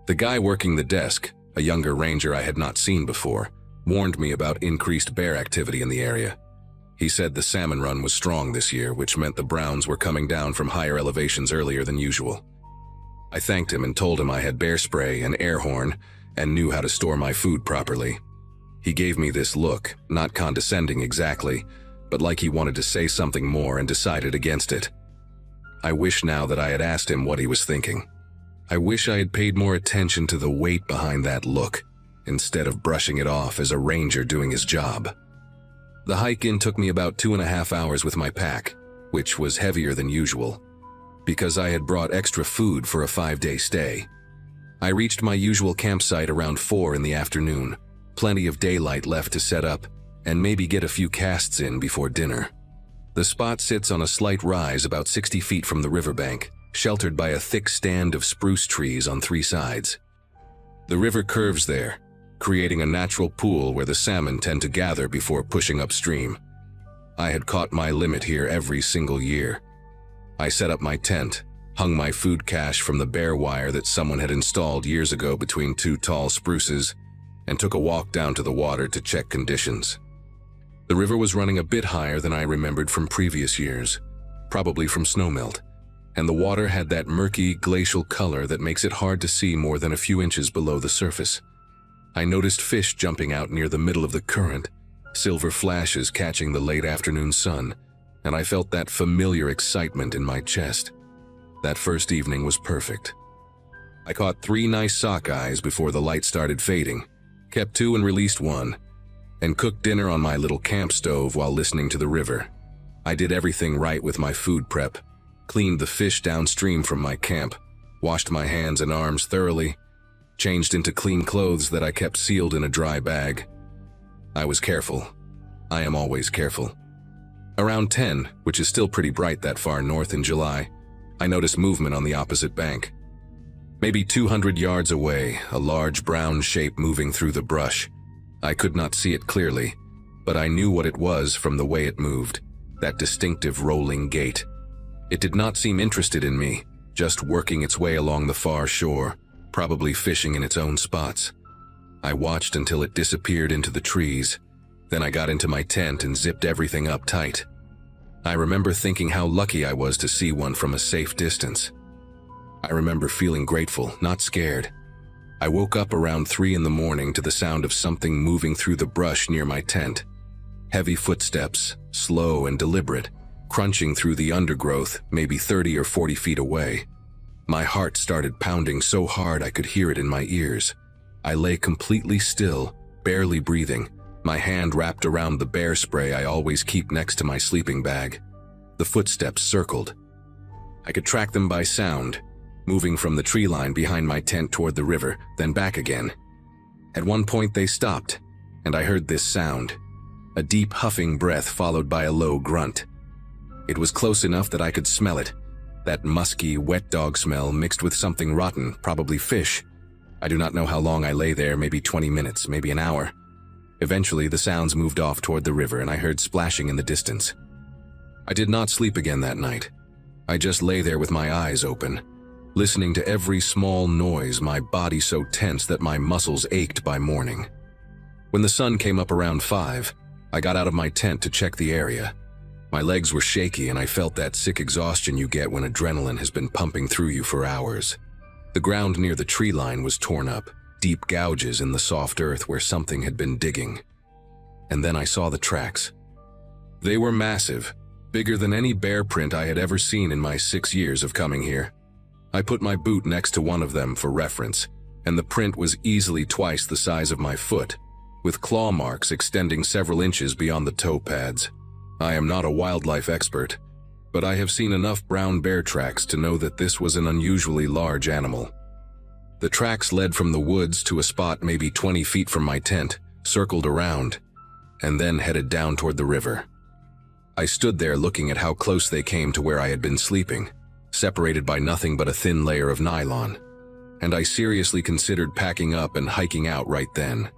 The guy working the desk, a younger ranger I had not seen before, warned me about increased bear activity in the area. He said the salmon run was strong this year, which meant the browns were coming down from higher elevations earlier than usual. I thanked him and told him I had bear spray and air horn and knew how to store my food properly. He gave me this look, not condescending exactly, but like he wanted to say something more and decided against it. I wish now that I had asked him what he was thinking. I wish I had paid more attention to the weight behind that look, instead of brushing it off as a ranger doing his job. The hike in took me about 2.5 hours with my pack, which was heavier than usual, because I had brought extra food for a 5-day stay. I reached my usual campsite around 4 in the afternoon, plenty of daylight left to set up, and maybe get a few casts in before dinner. The spot sits on a slight rise about 60 feet from the riverbank, sheltered by a thick stand of spruce trees on 3 sides. The river curves there, creating a natural pool where the salmon tend to gather before pushing upstream. I had caught my limit here every single year. I set up my tent, hung my food cache from the bare wire that someone had installed years ago between 2 tall spruces, and took a walk down to the water to check conditions. The river was running a bit higher than I remembered from previous years, probably from snowmelt, and the water had that murky glacial color that makes it hard to see more than a few inches below the surface. I noticed fish jumping out near the middle of the current, silver flashes catching the late afternoon sun, and I felt that familiar excitement in my chest. That first evening was perfect. I caught 3 nice sockeyes before the light started fading, kept 2 and released 1, and cooked dinner on my little camp stove while listening to the river. I did everything right with my food prep, cleaned the fish downstream from my camp, washed my hands and arms thoroughly, changed into clean clothes that I kept sealed in a dry bag. I was careful. I am always careful. Around 10, which is still pretty bright that far north in July, I noticed movement on the opposite bank. Maybe 200 yards away, a large brown shape moving through the brush. I could not see it clearly, but I knew what it was from the way it moved, that distinctive rolling gait. It did not seem interested in me, just working its way along the far shore, probably fishing in its own spots. I watched until it disappeared into the trees. Then I got into my tent and zipped everything up tight. I remember thinking how lucky I was to see one from a safe distance. I remember feeling grateful, not scared. I woke up around 3 in the morning to the sound of something moving through the brush near my tent. Heavy footsteps, slow and deliberate, crunching through the undergrowth, maybe 30 or 40 feet away. My heart started pounding so hard I could hear it in my ears. I lay completely still, barely breathing, my hand wrapped around the bear spray I always keep next to my sleeping bag. The footsteps circled. I could track them by sound, moving from the tree line behind my tent toward the river, then back again, At one point they stopped, and I heard this sound, a deep huffing breath followed by a low grunt. It was close enough that I could smell it, that musky, wet dog smell mixed with something rotten, probably fish. I do not know how long I lay there, maybe 20 minutes, maybe an hour. Eventually, the sounds moved off toward the river and I heard splashing in the distance. I did not sleep again that night. I just lay there with my eyes open, listening to every small noise, my body so tense that my muscles ached by morning. When the sun came up around 5, I got out of my tent to check the area. My legs were shaky and I felt that sick exhaustion you get when adrenaline has been pumping through you for hours. The ground near the tree line was torn up, deep gouges in the soft earth where something had been digging. And then I saw the tracks. They were massive, bigger than any bear print I had ever seen in my 6 years of coming here. I put my boot next to one of them for reference, and the print was easily twice the size of my foot, with claw marks extending several inches beyond the toe pads. I am not a wildlife expert, but I have seen enough brown bear tracks to know that this was an unusually large animal. The tracks led from the woods to a spot maybe 20 feet from my tent, circled around, and then headed down toward the river. I stood there looking at how close they came to where I had been sleeping, separated by nothing but a thin layer of nylon, and I seriously considered packing up and hiking out right then,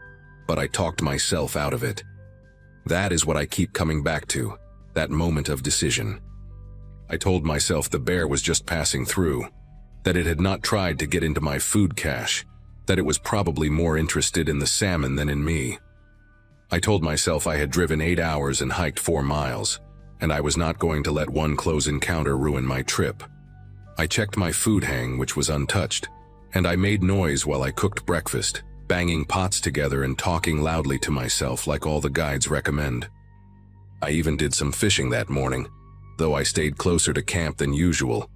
but I talked myself out of it. That is what I keep coming back to, that moment of decision. I told myself the bear was just passing through, that it had not tried to get into my food cache, that it was probably more interested in the salmon than in me. I told myself I had driven 8 hours and hiked 4 miles, and I was not going to let one close encounter ruin my trip. I checked my food hang, which was untouched, and I made noise while I cooked breakfast, banging pots together and talking loudly to myself like all the guides recommend. I even did some fishing that morning, though I stayed closer to camp than usual,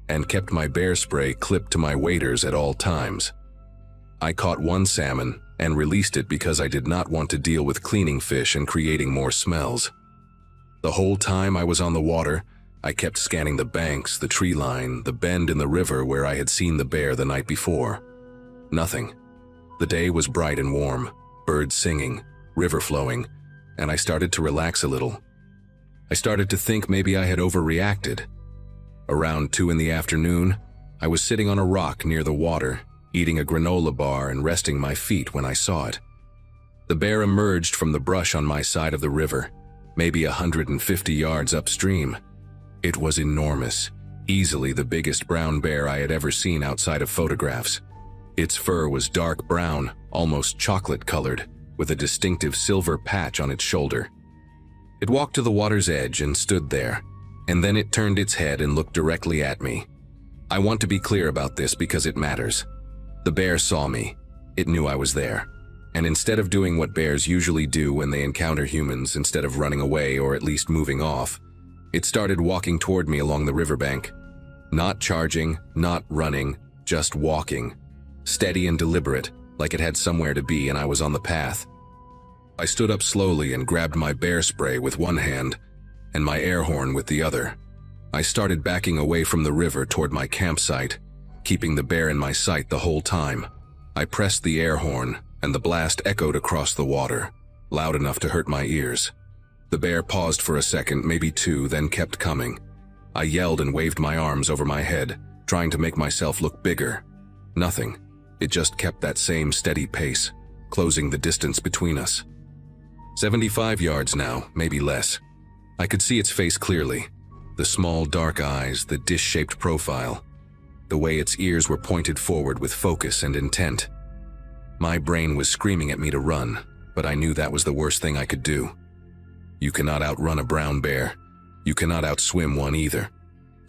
and kept my bear spray clipped to my waders at all times. I caught 1 salmon and released it because I did not want to deal with cleaning fish and creating more smells. The whole time I was on the water, I kept scanning the banks, the tree line, the bend in the river where I had seen the bear the night before. Nothing. The day was bright and warm, birds singing, river flowing, and I started to relax a little. I started to think maybe I had overreacted. Around 2 in the afternoon, I was sitting on a rock near the water, eating a granola bar and resting my feet when I saw it. The bear emerged from the brush on my side of the river, maybe 150 yards upstream. It was enormous, easily the biggest brown bear I had ever seen outside of photographs. Its fur was dark brown, almost chocolate-colored, with a distinctive silver patch on its shoulder. It walked to the water's edge and stood there, and then it turned its head and looked directly at me. I want to be clear about this because it matters. The bear saw me. It knew I was there. And instead of doing what bears usually do when they encounter humans, instead of running away or at least moving off, it started walking toward me along the riverbank. Not charging, not running, just walking. Steady and deliberate, like it had somewhere to be and I was on the path. I stood up slowly and grabbed my bear spray with one hand and my air horn with the other. I started backing away from the river toward my campsite, keeping the bear in my sight the whole time. I pressed the air horn, and the blast echoed across the water, loud enough to hurt my ears. The bear paused for a second, maybe 2, then kept coming. I yelled and waved my arms over my head, trying to make myself look bigger. Nothing. It just kept that same steady pace, closing the distance between us. 75 yards now, maybe less. I could see its face clearly. The small dark eyes, the dish-shaped profile, the way its ears were pointed forward with focus and intent. My brain was screaming at me to run, but I knew that was the worst thing I could do. You cannot outrun a brown bear. You cannot outswim one either.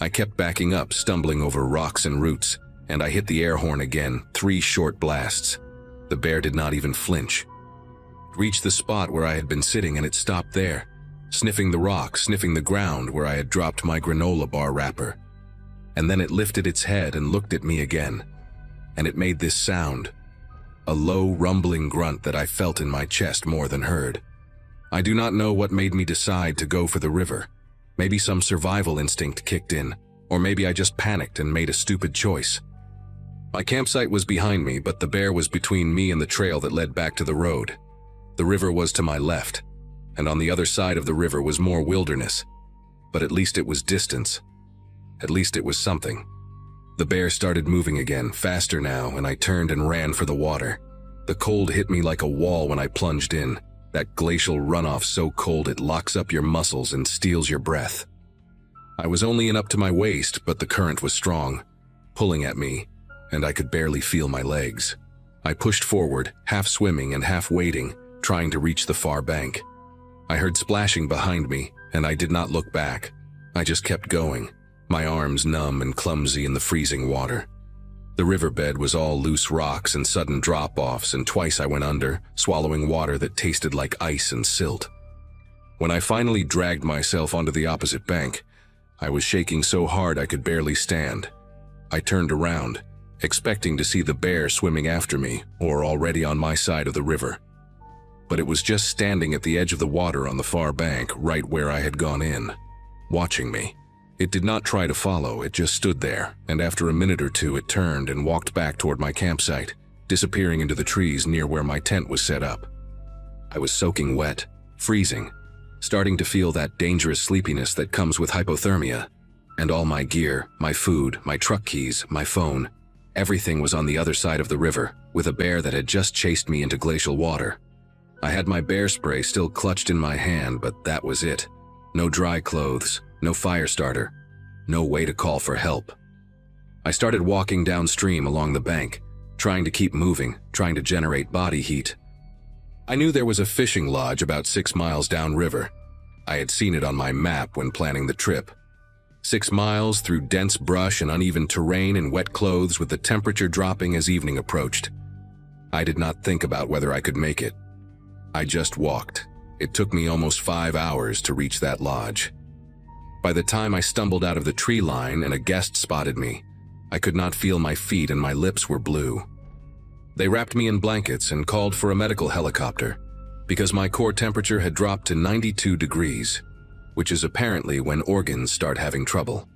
I kept backing up, stumbling over rocks and roots, and I hit the air horn again, 3 short blasts. The bear did not even flinch. It reached the spot where I had been sitting and it stopped there, sniffing the rock, sniffing the ground where I had dropped my granola bar wrapper. And then it lifted its head and looked at me again, and it made this sound, a low, rumbling grunt that I felt in my chest more than heard. I do not know what made me decide to go for the river. Maybe some survival instinct kicked in, or maybe I just panicked and made a stupid choice. My campsite was behind me, but the bear was between me and the trail that led back to the road. The river was to my left, and on the other side of the river was more wilderness. But at least it was distance. At least it was something. The bear started moving again, faster now, and I turned and ran for the water. The cold hit me like a wall when I plunged in, that glacial runoff so cold it locks up your muscles and steals your breath. I was only in up to my waist, but the current was strong, pulling at me, and I could barely feel my legs. I pushed forward, half swimming and half wading, trying to reach the far bank. I heard splashing behind me, and I did not look back. I just kept going, my arms numb and clumsy in the freezing water. The riverbed was all loose rocks and sudden drop-offs, and twice I went under, swallowing water that tasted like ice and silt. When I finally dragged myself onto the opposite bank, I was shaking so hard I could barely stand. I turned around, expecting to see the bear swimming after me or already on my side of the river. But it was just standing at the edge of the water on the far bank, right where I had gone in, watching me. It did not try to follow, it just stood there, and after a minute or two it turned and walked back toward my campsite, disappearing into the trees near where my tent was set up. I was soaking wet, freezing, starting to feel that dangerous sleepiness that comes with hypothermia. And all my gear, my food, my truck keys, my phone, everything was on the other side of the river, with a bear that had just chased me into glacial water. I had my bear spray still clutched in my hand, but that was it. No dry clothes, no fire starter, no way to call for help. I started walking downstream along the bank, trying to keep moving, trying to generate body heat. I knew there was a fishing lodge about 6 miles downriver. I had seen it on my map when planning the trip. 6 miles through dense brush and uneven terrain in wet clothes with the temperature dropping as evening approached. I did not think about whether I could make it. I just walked. It took me almost 5 hours to reach that lodge. By the time I stumbled out of the tree line and a guest spotted me, I could not feel my feet and my lips were blue. They wrapped me in blankets and called for a medical helicopter because my core temperature had dropped to 92 degrees, which is apparently when organs start having trouble.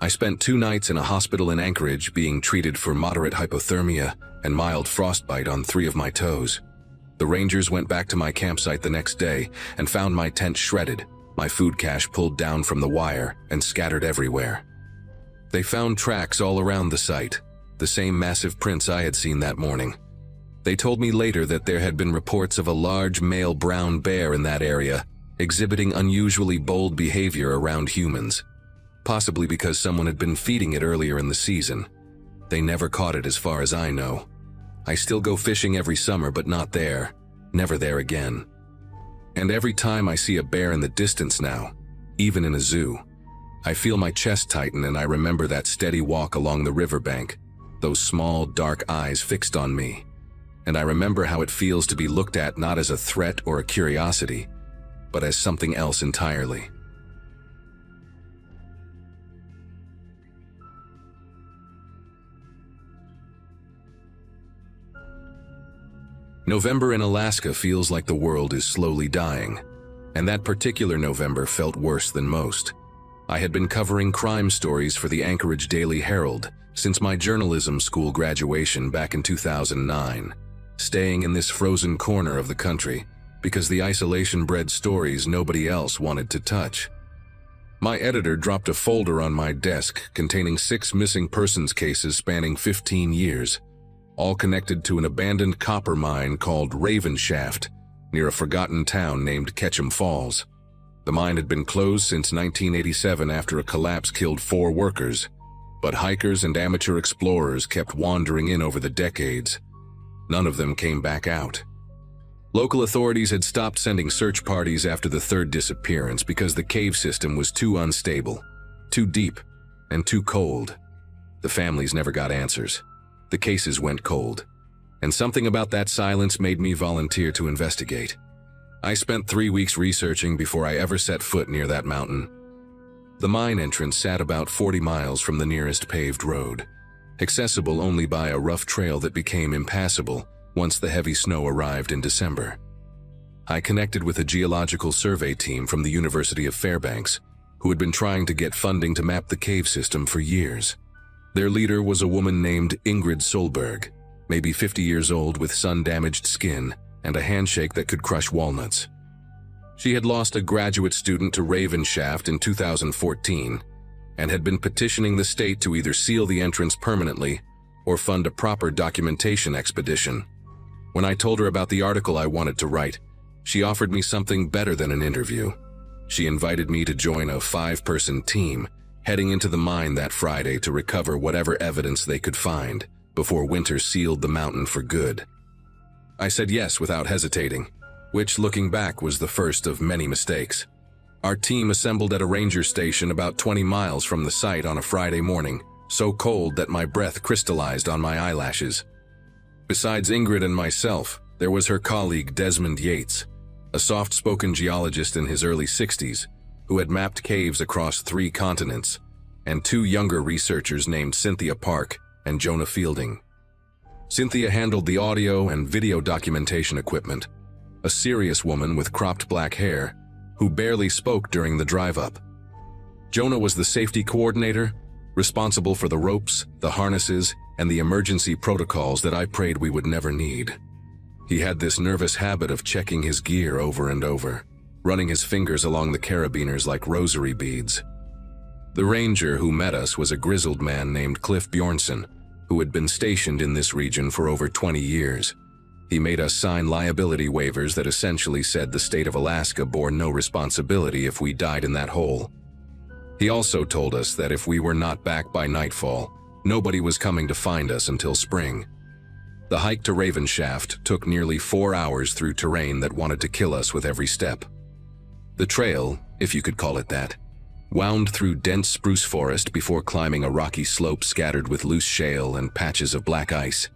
I spent 2 nights in a hospital in Anchorage being treated for moderate hypothermia and mild frostbite on 3 of my toes. The Rangers went back to my campsite the next day and found my tent shredded, my food cache pulled down from the wire and scattered everywhere. They found tracks all around the site, the same massive prints I had seen that morning. They told me later that there had been reports of a large male brown bear in that area, exhibiting unusually bold behavior around humans, possibly because someone had been feeding it earlier in the season. They never caught it as far as I know. I still go fishing every summer, but not there, never there again. And every time I see a bear in the distance now, even in a zoo, I feel my chest tighten and I remember that steady walk along the riverbank, those small, dark eyes fixed on me. And I remember how it feels to be looked at not as a threat or a curiosity, but as something else entirely. November in Alaska feels like the world is slowly dying, and that particular November felt worse than most. I had been covering crime stories for the Anchorage Daily Herald since my journalism school graduation back in 2009, staying in this frozen corner of the country because the isolation bred stories nobody else wanted to touch. My editor dropped a folder on my desk containing 6 missing persons cases spanning 15 years, all connected to an abandoned copper mine called Raven Shaft near a forgotten town named Ketchum Falls. The mine had been closed since 1987 after a collapse killed 4 workers, but hikers and amateur explorers kept wandering in over the decades. None of them came back out. Local authorities had stopped sending search parties after the 3rd disappearance because the cave system was too unstable, too deep, and too cold. The families never got answers. The cases went cold, and something about that silence made me volunteer to investigate. I spent 3 weeks researching before I ever set foot near that mountain. The mine entrance sat about 40 miles from the nearest paved road, accessible only by a rough trail that became impassable once the heavy snow arrived in December. I connected with a geological survey team from the University of Fairbanks, who had been trying to get funding to map the cave system for years. Their leader was a woman named Ingrid Solberg, maybe 50 years old with sun-damaged skin and a handshake that could crush walnuts. She had lost a graduate student to Raven Shaft in 2014 and had been petitioning the state to either seal the entrance permanently or fund a proper documentation expedition. When I told her about the article I wanted to write, she offered me something better than an interview. She invited me to join a 5-person team heading into the mine that Friday to recover whatever evidence they could find before winter sealed the mountain for good. I said yes without hesitating, which, looking back, was the first of many mistakes. Our team assembled at a ranger station about 20 miles from the site on a Friday morning, so cold that my breath crystallized on my eyelashes. Besides Ingrid and myself, there was her colleague Desmond Yates, a soft-spoken geologist in his early 60s who had mapped caves across 3 continents, and 2 younger researchers named Cynthia Park and Jonah Fielding. Cynthia handled the audio and video documentation equipment, a serious woman with cropped black hair who barely spoke during the drive-up. Jonah was the safety coordinator, responsible for the ropes, the harnesses, and the emergency protocols that I prayed we would never need. He had this nervous habit of checking his gear over and over, running his fingers along the carabiners like rosary beads. The ranger who met us was a grizzled man named Cliff Bjornson, who had been stationed in this region for over 20 years. He made us sign liability waivers that essentially said the state of Alaska bore no responsibility if we died in that hole. He also told us that if we were not back by nightfall, nobody was coming to find us until spring. The hike to Raven Shaft took nearly 4 hours through terrain that wanted to kill us with every step. The trail, if you could call it that, wound through dense spruce forest before climbing a rocky slope scattered with loose shale and patches of black ice.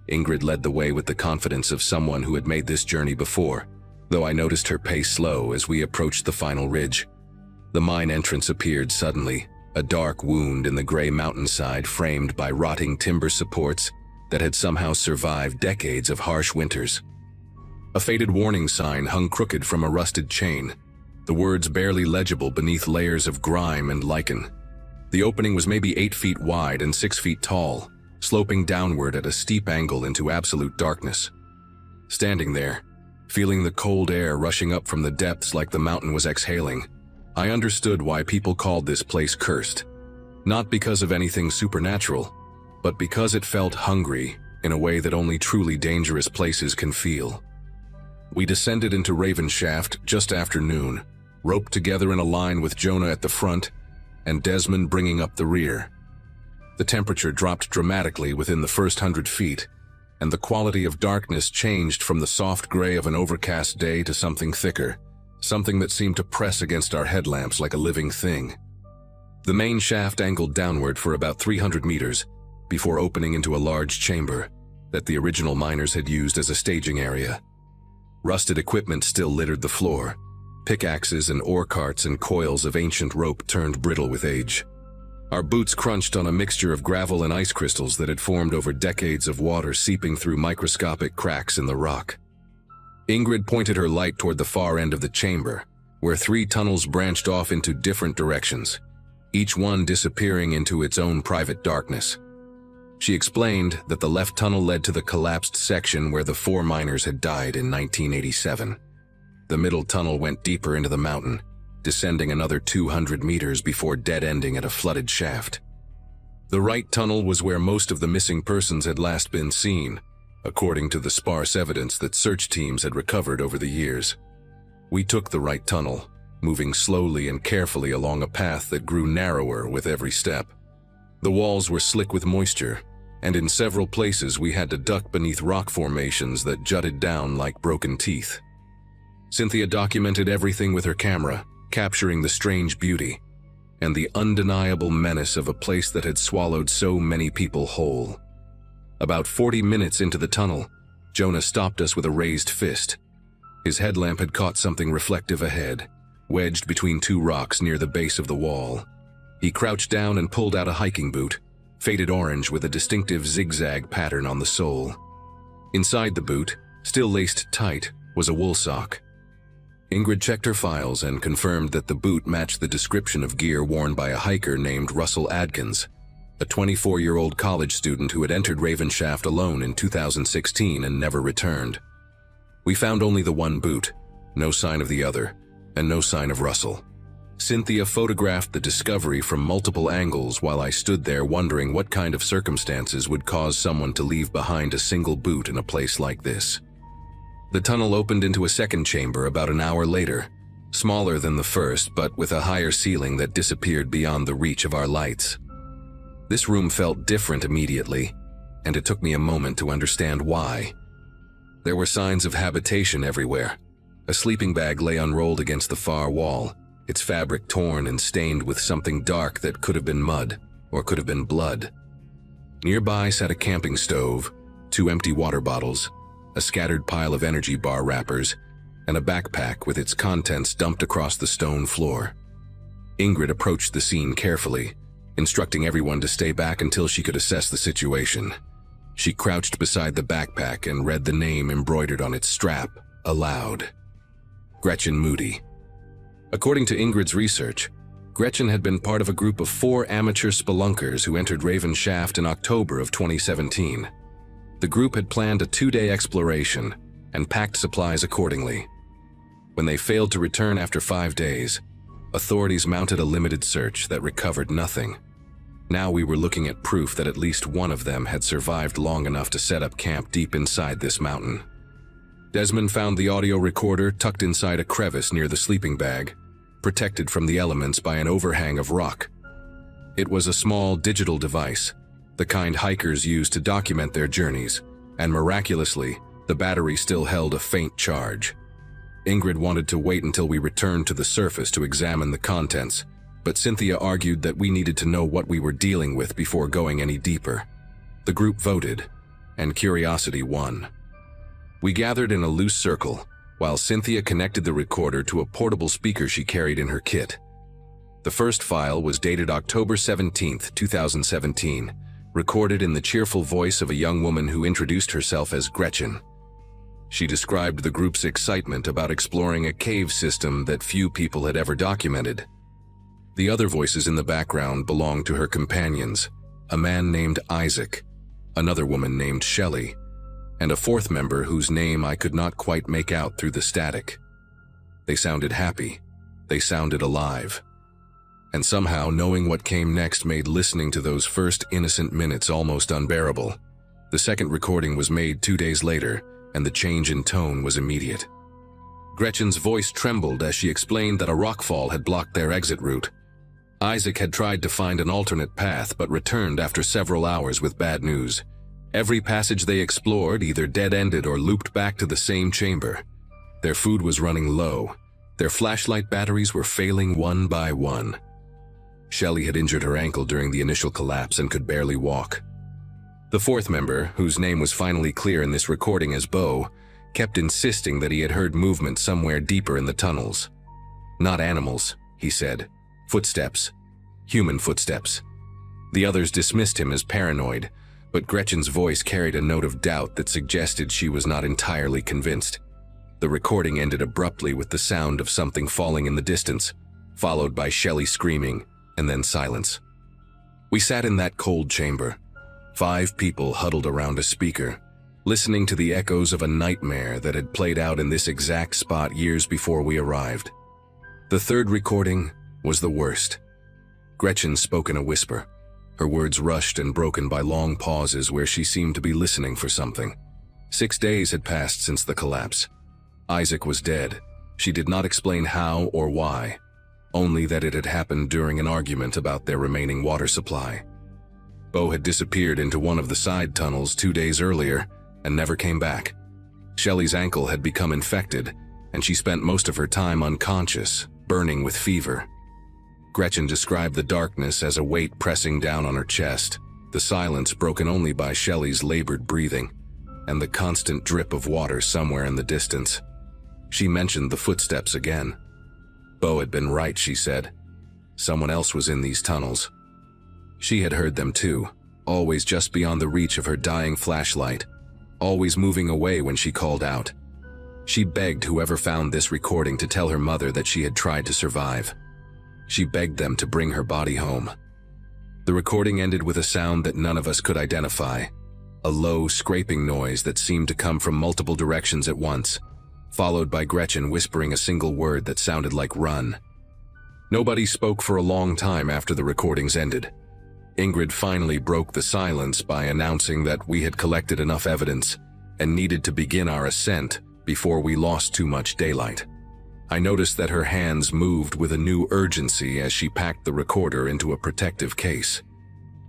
Ingrid led the way with the confidence of someone who had made this journey before, though I noticed her pace slow as we approached the final ridge. The mine entrance appeared suddenly, a dark wound in the gray mountainside framed by rotting timber supports that had somehow survived decades of harsh winters. A faded warning sign hung crooked from a rusted chain, the words barely legible beneath layers of grime and lichen. The opening was maybe 8 feet wide and 6 feet tall, sloping downward at a steep angle into absolute darkness. Standing there, feeling the cold air rushing up from the depths like the mountain was exhaling, I understood why people called this place cursed. Not because of anything supernatural, but because it felt hungry in a way that only truly dangerous places can feel. We descended into Raven Shaft just after noon, roped together in a line with Jonah at the front and Desmond bringing up the rear. The temperature dropped dramatically within the first 100 feet, and the quality of darkness changed from the soft gray of an overcast day to something thicker, something that seemed to press against our headlamps like a living thing. The main shaft angled downward for about 300 meters before opening into a large chamber that the original miners had used as a staging area. Rusted equipment still littered the floor. Pickaxes and ore carts and coils of ancient rope turned brittle with age. Our boots crunched on a mixture of gravel and ice crystals that had formed over decades of water seeping through microscopic cracks in the rock. Ingrid pointed her light toward the far end of the chamber, where 3 tunnels branched off into different directions, each one disappearing into its own private darkness. She explained that the left tunnel led to the collapsed section where the 4 miners had died in 1987. The middle tunnel went deeper into the mountain, descending another 200 meters before dead-ending at a flooded shaft. The right tunnel was where most of the missing persons had last been seen, according to the sparse evidence that search teams had recovered over the years. We took the right tunnel, moving slowly and carefully along a path that grew narrower with every step. The walls were slick with moisture, and in several places we had to duck beneath rock formations that jutted down like broken teeth. Cynthia documented everything with her camera, capturing the strange beauty and the undeniable menace of a place that had swallowed so many people whole. About 40 minutes into the tunnel, Jonah stopped us with a raised fist. His headlamp had caught something reflective ahead, wedged between 2 rocks near the base of the wall. He crouched down and pulled out a hiking boot, faded orange with a distinctive zigzag pattern on the sole. Inside the boot, still laced tight, was a wool sock. Ingrid checked her files and confirmed that the boot matched the description of gear worn by a hiker named Russell Adkins, a 24-year-old college student who had entered Ravenshaft alone in 2016 and never returned. We found only the one boot, no sign of the other, and no sign of Russell. Cynthia photographed the discovery from multiple angles while I stood there wondering what kind of circumstances would cause someone to leave behind a single boot in a place like this. The tunnel opened into a second chamber about an hour later, smaller than the first but with a higher ceiling that disappeared beyond the reach of our lights. This room felt different immediately, and it took me a moment to understand why. There were signs of habitation everywhere. A sleeping bag lay unrolled against the far wall, its fabric torn and stained with something dark that could have been mud or could have been blood. Nearby sat a camping stove, 2 empty water bottles, a scattered pile of energy bar wrappers, and a backpack with its contents dumped across the stone floor. Ingrid approached the scene carefully, instructing everyone to stay back until she could assess the situation. She crouched beside the backpack and read the name embroidered on its strap, aloud. Gretchen Moody. According to Ingrid's research, Gretchen had been part of a group of 4 amateur spelunkers who entered Ravenshaft in October of 2017. The group had planned a 2-day exploration and packed supplies accordingly. When they failed to return after 5 days, authorities mounted a limited search that recovered nothing. Now we were looking at proof that at least one of them had survived long enough to set up camp deep inside this mountain. Desmond found the audio recorder tucked inside a crevice near the sleeping bag, protected from the elements by an overhang of rock. It was a small digital device, the kind hikers use to document their journeys, and miraculously, the battery still held a faint charge. Ingrid wanted to wait until we returned to the surface to examine the contents, but Cynthia argued that we needed to know what we were dealing with before going any deeper. The group voted, and curiosity won. We gathered in a loose circle, while Cynthia connected the recorder to a portable speaker she carried in her kit. The first file was dated October 17, 2017, recorded in the cheerful voice of a young woman who introduced herself as Gretchen. She described the group's excitement about exploring a cave system that few people had ever documented. The other voices in the background belonged to her companions, a man named Isaac, another woman named Shelley, and a fourth member whose name I could not quite make out through the static. They sounded happy. They sounded alive. And somehow knowing what came next made listening to those first innocent minutes almost unbearable. The second recording was made 2 days later, and the change in tone was immediate. Gretchen's voice trembled as she explained that a rockfall had blocked their exit route. Isaac had tried to find an alternate path but returned after several hours with bad news. Every passage they explored either dead-ended or looped back to the same chamber. Their food was running low. Their flashlight batteries were failing one by one. Shelley had injured her ankle during the initial collapse and could barely walk. The fourth member, whose name was finally clear in this recording as Bo, kept insisting that he had heard movement somewhere deeper in the tunnels. Not animals, he said. Footsteps. Human footsteps. The others dismissed him as paranoid, but Gretchen's voice carried a note of doubt that suggested she was not entirely convinced. The recording ended abruptly with the sound of something falling in the distance, followed by Shelley screaming, and then silence. We sat in that cold chamber, 5 people huddled around a speaker, listening to the echoes of a nightmare that had played out in this exact spot years before we arrived. The third recording was the worst. Gretchen spoke in a whisper, her words rushed and broken by long pauses where she seemed to be listening for something. 6 days had passed since the collapse. Isaac was dead. She did not explain how or why, only that it had happened during an argument about their remaining water supply. Bo had disappeared into one of the side tunnels 2 days earlier and never came back. Shelley's ankle had become infected, and she spent most of her time unconscious, burning with fever. Gretchen described the darkness as a weight pressing down on her chest, the silence broken only by Shelley's labored breathing, and the constant drip of water somewhere in the distance. She mentioned the footsteps again. Bo had been right, she said. Someone else was in these tunnels. She had heard them too, always just beyond the reach of her dying flashlight, always moving away when she called out. She begged whoever found this recording to tell her mother that she had tried to survive. She begged them to bring her body home. The recording ended with a sound that none of us could identify, a low, scraping noise that seemed to come from multiple directions at once, followed by Gretchen whispering a single word that sounded like "run." Nobody spoke for a long time after the recordings ended. Ingrid finally broke the silence by announcing that we had collected enough evidence and needed to begin our ascent before we lost too much daylight. I noticed that her hands moved with a new urgency as she packed the recorder into a protective case.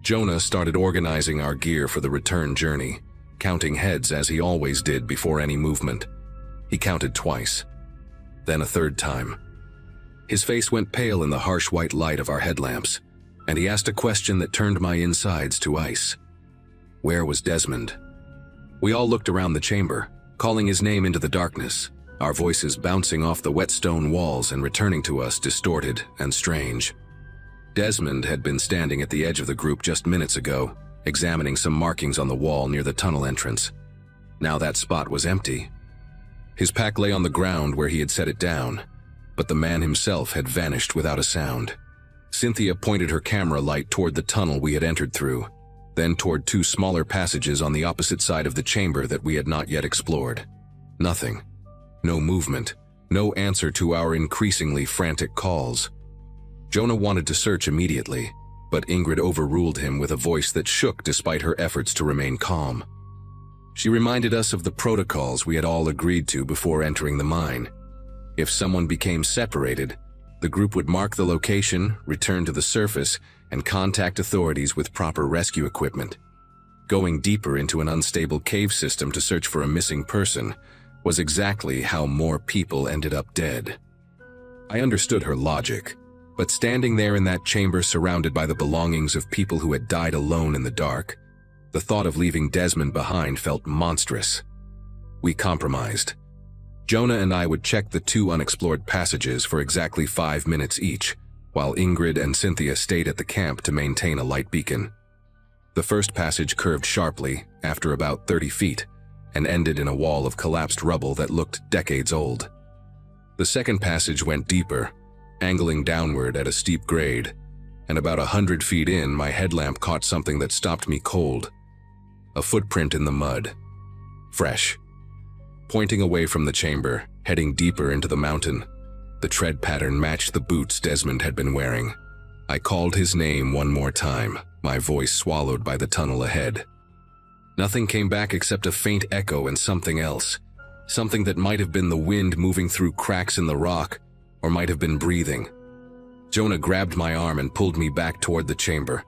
Jonah started organizing our gear for the return journey, counting heads as he always did before any movement. He counted twice, then a third time. His face went pale in the harsh white light of our headlamps, and he asked a question that turned my insides to ice. Where was Desmond? We all looked around the chamber, calling his name into the darkness, our voices bouncing off the wet stone walls and returning to us distorted and strange. Desmond had been standing at the edge of the group just minutes ago, examining some markings on the wall near the tunnel entrance. Now that spot was empty. His pack lay on the ground where he had set it down, but the man himself had vanished without a sound. Cynthia pointed her camera light toward the tunnel we had entered through, then toward two smaller passages on the opposite side of the chamber that we had not yet explored. Nothing. No movement. No answer to our increasingly frantic calls. Jonah wanted to search immediately, but Ingrid overruled him with a voice that shook despite her efforts to remain calm. She reminded us of the protocols we had all agreed to before entering the mine. If someone became separated, the group would mark the location, return to the surface, and contact authorities with proper rescue equipment. Going deeper into an unstable cave system to search for a missing person was exactly how more people ended up dead. I understood her logic, but standing there in that chamber surrounded by the belongings of people who had died alone in the dark, the thought of leaving Desmond behind felt monstrous. We compromised. Jonah and I would check the two unexplored passages for exactly 5 minutes each, while Ingrid and Cynthia stayed at the camp to maintain a light beacon. The first passage curved sharply after about 30 feet and ended in a wall of collapsed rubble that looked decades old. The second passage went deeper, angling downward at a steep grade, and about 100 feet in, my headlamp caught something that stopped me cold. A footprint in the mud. Fresh. Pointing away from the chamber, heading deeper into the mountain, the tread pattern matched the boots Desmond had been wearing. I called his name one more time, my voice swallowed by the tunnel ahead. Nothing came back except a faint echo and something else. Something that might have been the wind moving through cracks in the rock, or might have been breathing. Jonah grabbed my arm and pulled me back toward the chamber.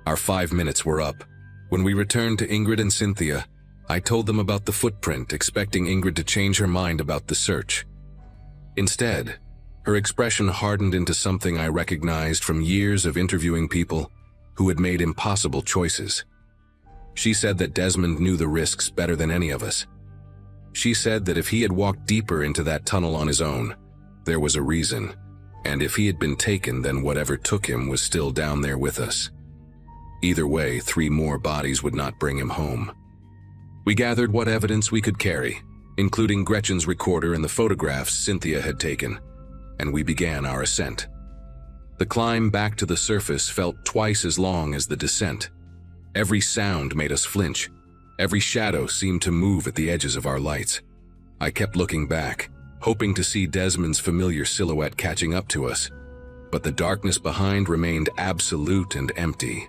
Our 5 minutes were up. When we returned to Ingrid and Cynthia, I told them about the footprint, expecting Ingrid to change her mind about the search. Instead, her expression hardened into something I recognized from years of interviewing people who had made impossible choices. She said that Desmond knew the risks better than any of us. She said that if he had walked deeper into that tunnel on his own, there was a reason, and if he had been taken, then whatever took him was still down there with us. Either way, 3 more bodies would not bring him home. We gathered what evidence we could carry, including Gretchen's recorder and the photographs Cynthia had taken, and we began our ascent. The climb back to the surface felt twice as long as the descent. Every sound made us flinch. Every shadow seemed to move at the edges of our lights. I kept looking back, hoping to see Desmond's familiar silhouette catching up to us, but the darkness behind remained absolute and empty.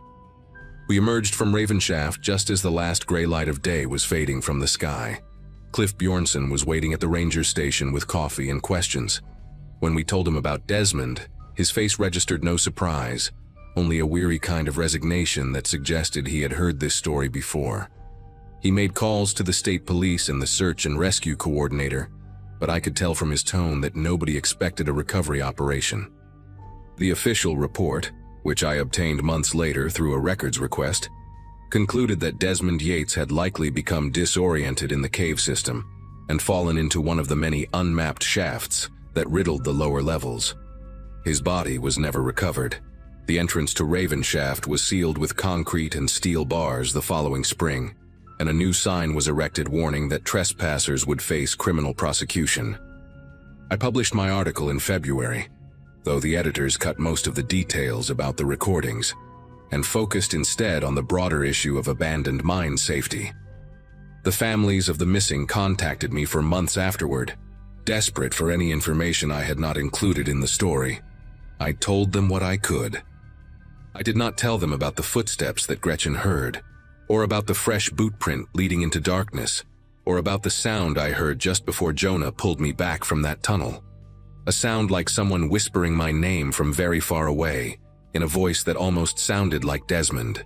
We emerged from Raven Shaft just as the last gray light of day was fading from the sky. Cliff Bjornsson was waiting at the ranger station with coffee and questions. When we told him about Desmond, his face registered no surprise, only a weary kind of resignation that suggested he had heard this story before. He made calls to the state police and the search and rescue coordinator, but I could tell from his tone that nobody expected a recovery operation. The official report, which I obtained months later through a records request, concluded that Desmond Yates had likely become disoriented in the cave system and fallen into one of the many unmapped shafts that riddled the lower levels. His body was never recovered. The entrance to Raven Shaft was sealed with concrete and steel bars the following spring, and a new sign was erected warning that trespassers would face criminal prosecution. I published my article in February, though the editors cut most of the details about the recordings. and focused instead on the broader issue of abandoned mine safety. The families of the missing contacted me for months afterward, desperate for any information I had not included in the story. I told them what I could. I did not tell them about the footsteps that Gretchen heard, or about the fresh boot print leading into darkness, or about the sound I heard just before Jonah pulled me back from that tunnel. A sound like someone whispering my name from very far away, in a voice that almost sounded like Desmond.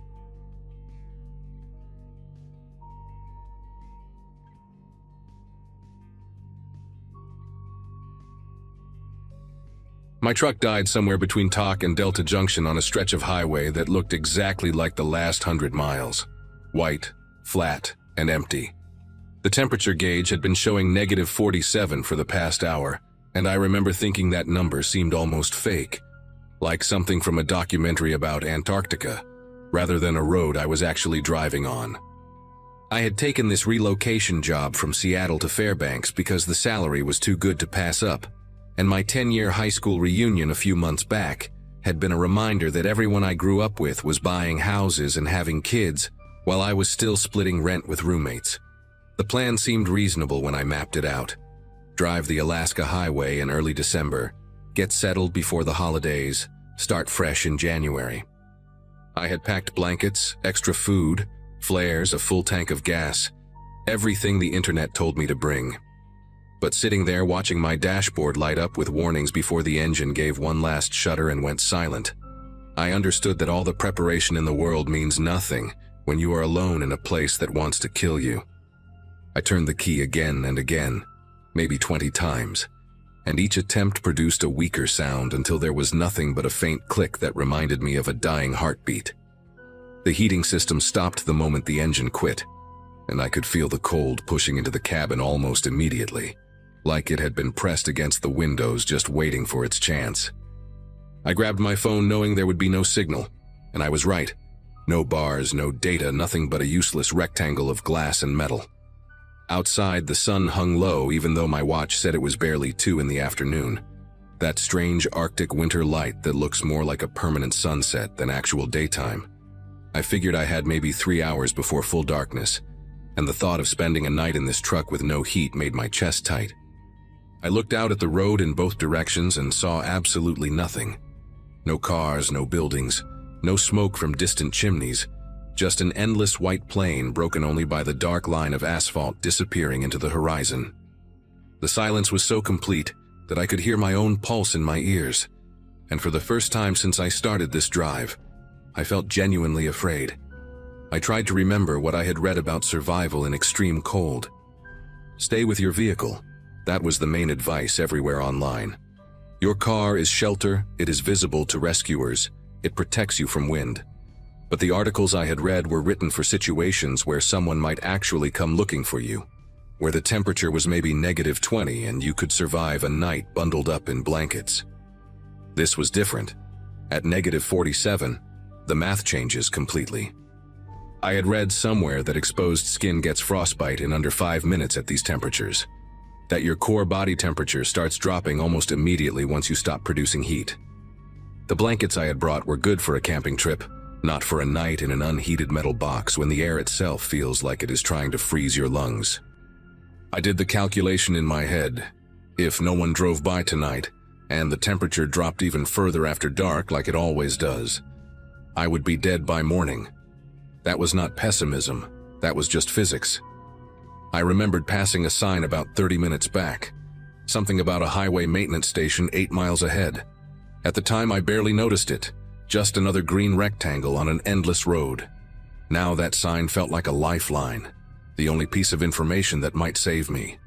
My truck died somewhere between Talk and Delta Junction on a stretch of highway that looked exactly like the last 100 miles. White, flat, and empty. The temperature gauge had been showing -47 for the past hour, and I remember thinking that number seemed almost fake, like something from a documentary about Antarctica, rather than a road I was actually driving on. I had taken this relocation job from Seattle to Fairbanks because the salary was too good to pass up, and my 10-year high school reunion a few months back had been a reminder that everyone I grew up with was buying houses and having kids, while I was still splitting rent with roommates. The plan seemed reasonable when I mapped it out. Drive the Alaska highway in early December, get settled before the holidays, start fresh in January. I had packed blankets, extra food, flares, a full tank of gas, everything the internet told me to bring. But sitting there watching my dashboard light up with warnings before the engine gave one last shudder and went silent, I understood that all the preparation in the world means nothing when you are alone in a place that wants to kill you. I turned the key again and again, maybe 20 times, and each attempt produced a weaker sound until there was nothing but a faint click that reminded me of a dying heartbeat. The heating system stopped the moment the engine quit, and I could feel the cold pushing into the cabin almost immediately, like it had been pressed against the windows just waiting for its chance. I grabbed my phone knowing there would be no signal, and I was right. No bars, no data, nothing but a useless rectangle of glass and metal. Outside, the sun hung low even though my watch said it was barely 2 in the afternoon. That strange Arctic winter light that looks more like a permanent sunset than actual daytime. I figured I had maybe 3 hours before full darkness, and the thought of spending a night in this truck with no heat made my chest tight. I looked out at the road in both directions and saw absolutely nothing. No cars, no buildings, no smoke from distant chimneys, just an endless white plain broken only by the dark line of asphalt disappearing into the horizon. The silence was so complete that I could hear my own pulse in my ears, and for the first time since I started this drive, I felt genuinely afraid. I tried to remember what I had read about survival in extreme cold. Stay with your vehicle. That was the main advice everywhere online. Your car is shelter, it is visible to rescuers, it protects you from wind. But the articles I had read were written for situations where someone might actually come looking for you, where the temperature was maybe -20 and you could survive a night bundled up in blankets. This was different. At -47, the math changes completely. I had read somewhere that exposed skin gets frostbite in under 5 minutes at these temperatures, that your core body temperature starts dropping almost immediately once you stop producing heat. The blankets I had brought were good for a camping trip, not for a night in an unheated metal box when the air itself feels like it is trying to freeze your lungs. I did the calculation in my head. If no one drove by tonight, and the temperature dropped even further after dark like it always does, I would be dead by morning. That was not pessimism, that was just physics. I remembered passing a sign about 30 minutes back, something about a highway maintenance station 8 miles ahead. At the time I barely noticed it, just another green rectangle on an endless road. Now that sign felt like a lifeline, the only piece of information that might save me.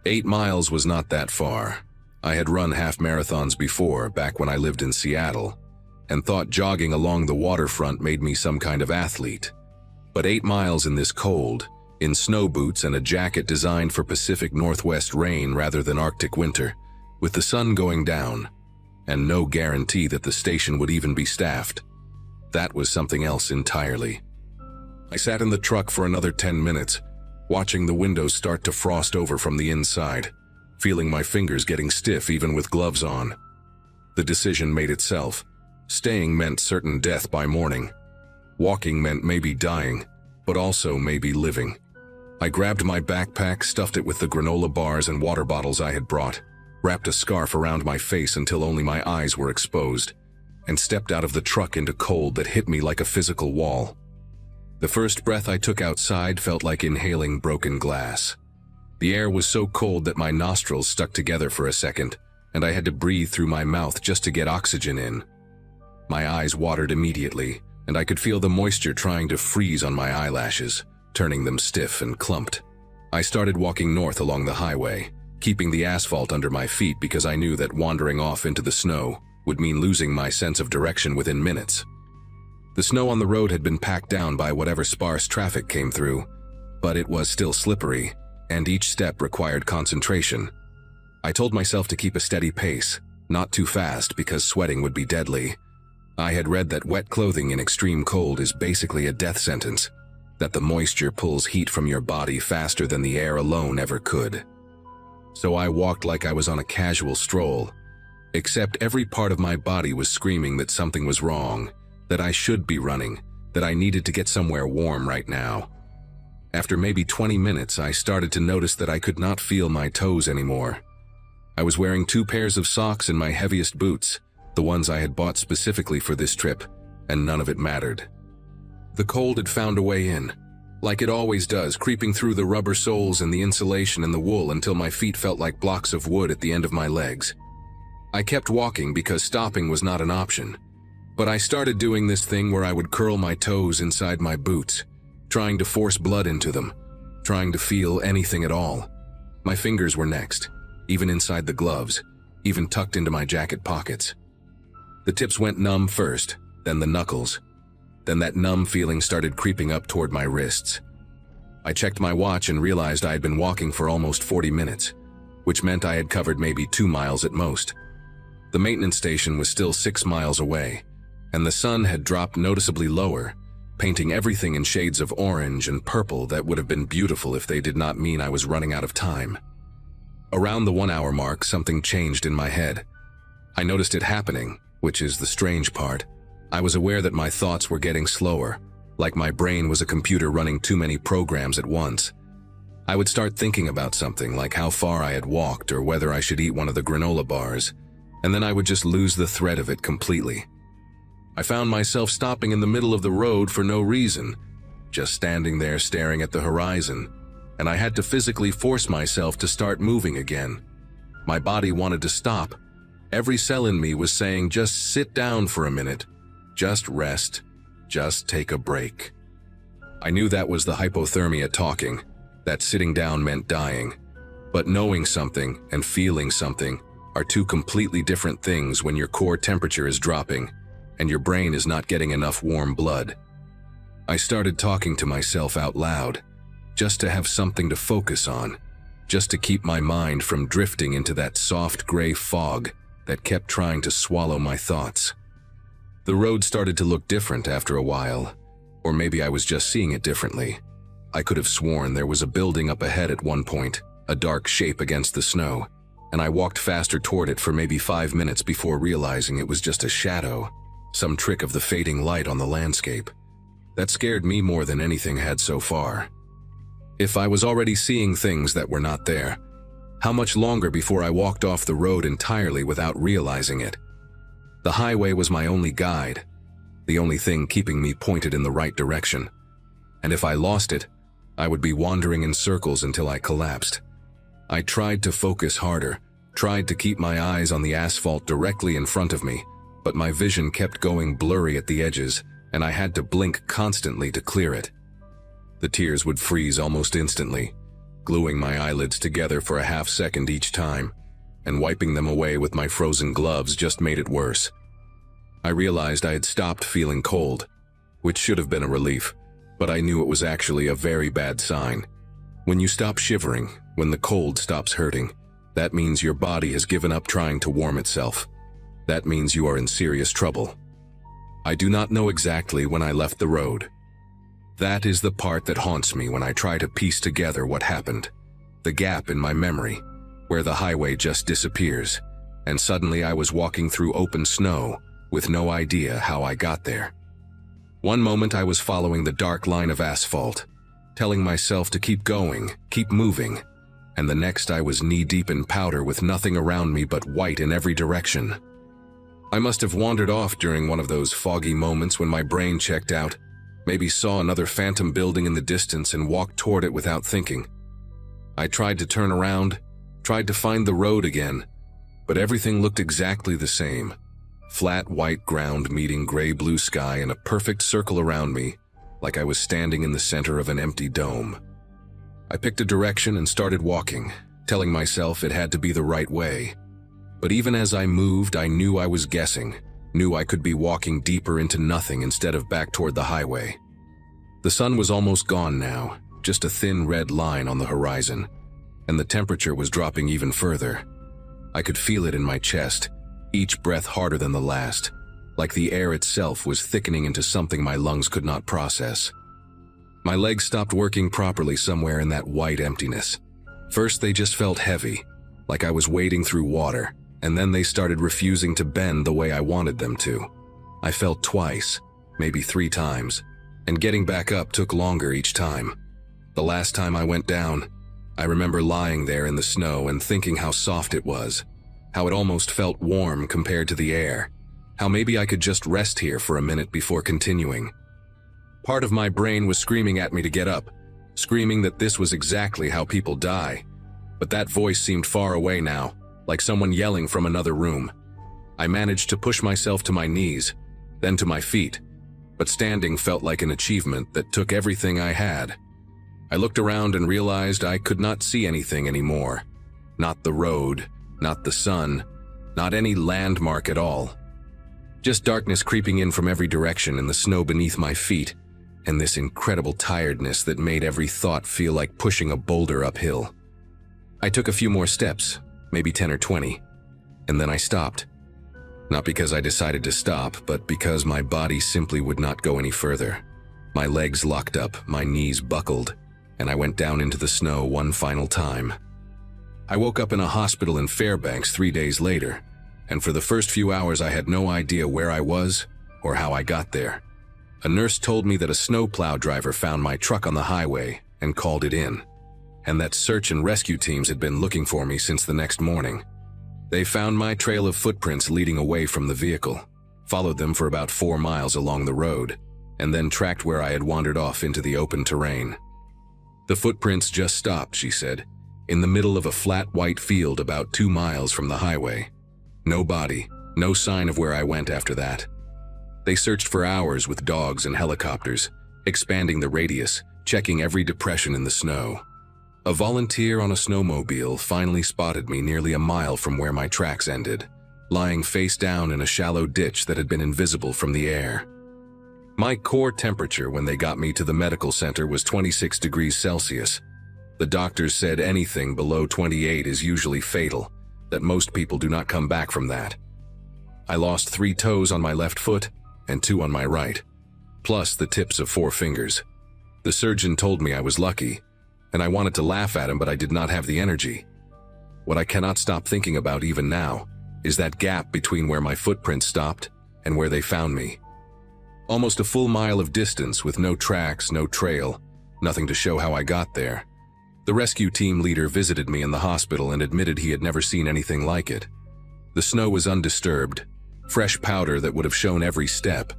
8 miles was not that far. I had run half marathons before, back when I lived in Seattle, and thought jogging along the waterfront made me some kind of athlete. But 8 miles in this cold, in snow boots and a jacket designed for Pacific Northwest rain rather than Arctic winter, with the sun going down, and no guarantee that the station would even be staffed. That was something else entirely. I sat in the truck for another 10 minutes, watching the windows start to frost over from the inside, feeling my fingers getting stiff even with gloves on. The decision made itself. Staying meant certain death by morning. Walking meant maybe dying, but also maybe living. I grabbed my backpack, stuffed it with the granola bars and water bottles I had brought, wrapped a scarf around my face until only my eyes were exposed, and stepped out of the truck into cold that hit me like a physical wall. The first breath I took outside felt like inhaling broken glass. The air was so cold that my nostrils stuck together for a second, and I had to breathe through my mouth just to get oxygen in. My eyes watered immediately, and I could feel the moisture trying to freeze on my eyelashes, turning them stiff and clumped. I started walking north along the highway, keeping the asphalt under my feet because I knew that wandering off into the snow would mean losing my sense of direction within minutes. The snow on the road had been packed down by whatever sparse traffic came through, but it was still slippery, and each step required concentration. I told myself to keep a steady pace, not too fast because sweating would be deadly. I had read that wet clothing in extreme cold is basically a death sentence, that the moisture pulls heat from your body faster than the air alone ever could. So I walked like I was on a casual stroll, except every part of my body was screaming that something was wrong, that I should be running, that I needed to get somewhere warm right now. After maybe 20 minutes, I started to notice that I could not feel my toes anymore. I was wearing 2 pairs of socks and my heaviest boots, the ones I had bought specifically for this trip, and none of it mattered. The cold had found a way in, like it always does, creeping through the rubber soles and the insulation and the wool until my feet felt like blocks of wood at the end of my legs. I kept walking because stopping was not an option, but I started doing this thing where I would curl my toes inside my boots, trying to force blood into them, trying to feel anything at all. My fingers were next, even inside the gloves, even tucked into my jacket pockets. The tips went numb first, then the knuckles. Then that numb feeling started creeping up toward my wrists. I checked my watch and realized I had been walking for almost 40 minutes, which meant I had covered maybe 2 miles at most. The maintenance station was still 6 miles away, and the sun had dropped noticeably lower, painting everything in shades of orange and purple that would have been beautiful if they did not mean I was running out of time. Around the 1-hour mark, something changed in my head. I noticed it happening, which is the strange part. I was aware that my thoughts were getting slower, like my brain was a computer running too many programs at once. I would start thinking about something like how far I had walked or whether I should eat one of the granola bars, and then I would just lose the thread of it completely. I found myself stopping in the middle of the road for no reason, just standing there staring at the horizon, and I had to physically force myself to start moving again. My body wanted to stop. Every cell in me was saying, just sit down for a minute. Just rest. Just take a break. I knew that was the hypothermia talking, that sitting down meant dying. But knowing something and feeling something are 2 completely different things when your core temperature is dropping and your brain is not getting enough warm blood. I started talking to myself out loud, just to have something to focus on, just to keep my mind from drifting into that soft gray fog that kept trying to swallow my thoughts. The road started to look different after a while, or maybe I was just seeing it differently. I could have sworn there was a building up ahead at one point, a dark shape against the snow, and I walked faster toward it for maybe 5 minutes before realizing it was just a shadow, some trick of the fading light on the landscape. That scared me more than anything had so far. If I was already seeing things that were not there, how much longer before I walked off the road entirely without realizing it? The highway was my only guide, the only thing keeping me pointed in the right direction. And if I lost it, I would be wandering in circles until I collapsed. I tried to focus harder, tried to keep my eyes on the asphalt directly in front of me, but my vision kept going blurry at the edges, and I had to blink constantly to clear it. The tears would freeze almost instantly, gluing my eyelids together for a half second each time, and wiping them away with my frozen gloves just made it worse. I realized I had stopped feeling cold, which should have been a relief, but I knew it was actually a very bad sign. When you stop shivering, when the cold stops hurting, that means your body has given up trying to warm itself. That means you are in serious trouble. I do not know exactly when I left the road. That is the part that haunts me when I try to piece together what happened. The gap in my memory, where the highway just disappears, and suddenly I was walking through open snow, with no idea how I got there. One moment I was following the dark line of asphalt, telling myself to keep going, keep moving, and the next I was knee-deep in powder with nothing around me but white in every direction. I must have wandered off during one of those foggy moments when my brain checked out, maybe saw another phantom building in the distance and walked toward it without thinking. I tried to turn around, tried to find the road again, but everything looked exactly the same. Flat white ground meeting gray-blue sky and a perfect circle around me, like I was standing in the center of an empty dome. I picked a direction and started walking, telling myself it had to be the right way. But even as I moved, I knew I was guessing, knew I could be walking deeper into nothing instead of back toward the highway. The sun was almost gone now, just a thin red line on the horizon, and the temperature was dropping even further. I could feel it in my chest, each breath harder than the last, like the air itself was thickening into something my lungs could not process. My legs stopped working properly somewhere in that white emptiness. First they just felt heavy, like I was wading through water, and then they started refusing to bend the way I wanted them to. I fell twice, maybe 3 times, and getting back up took longer each time. The last time I went down, I remember lying there in the snow and thinking how soft it was, how it almost felt warm compared to the air, how maybe I could just rest here for a minute before continuing. Part of my brain was screaming at me to get up, screaming that this was exactly how people die, but that voice seemed far away now, like someone yelling from another room. I managed to push myself to my knees, then to my feet, but standing felt like an achievement that took everything I had. I looked around and realized I could not see anything anymore. Not the road, not the sun, not any landmark at all. Just darkness creeping in from every direction and the snow beneath my feet, and this incredible tiredness that made every thought feel like pushing a boulder uphill. I took a few more steps, maybe 10 or 20, and then I stopped. Not because I decided to stop, but because my body simply would not go any further. My legs locked up, my knees buckled, and I went down into the snow one final time. I woke up in a hospital in Fairbanks 3 days later, and for the first few hours I had no idea where I was or how I got there. A nurse told me that a snowplow driver found my truck on the highway and called it in, and that search and rescue teams had been looking for me since the next morning. They found my trail of footprints leading away from the vehicle, followed them for about 4 miles along the road, and then tracked where I had wandered off into the open terrain. The footprints just stopped, she said, in the middle of a flat white field about 2 miles from the highway. No body, no sign of where I went after that. They searched for hours with dogs and helicopters, expanding the radius, checking every depression in the snow. A volunteer on a snowmobile finally spotted me nearly a mile from where my tracks ended, lying face down in a shallow ditch that had been invisible from the air. My core temperature when they got me to the medical center was 26 degrees Celsius. The doctors said anything below 28 is usually fatal, that most people do not come back from that. I lost 3 toes on my left foot and 2 on my right, plus the tips of 4 fingers. The surgeon told me I was lucky, and I wanted to laugh at him, but I did not have the energy. What I cannot stop thinking about even now is that gap between where my footprints stopped and where they found me. Almost a full mile of distance with no tracks, no trail, nothing to show how I got there. The rescue team leader visited me in the hospital and admitted he had never seen anything like it. The snow was undisturbed, fresh powder that would have shown every step,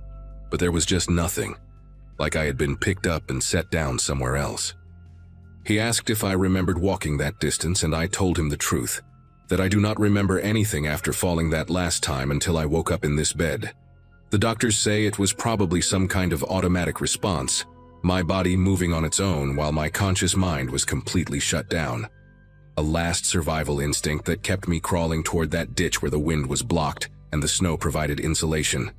but there was just nothing, like I had been picked up and set down somewhere else. He asked if I remembered walking that distance, and I told him the truth, that I do not remember anything after falling that last time until I woke up in this bed. The doctors say it was probably some kind of automatic response, my body moving on its own while my conscious mind was completely shut down. A last survival instinct that kept me crawling toward that ditch where the wind was blocked and the snow provided insulation.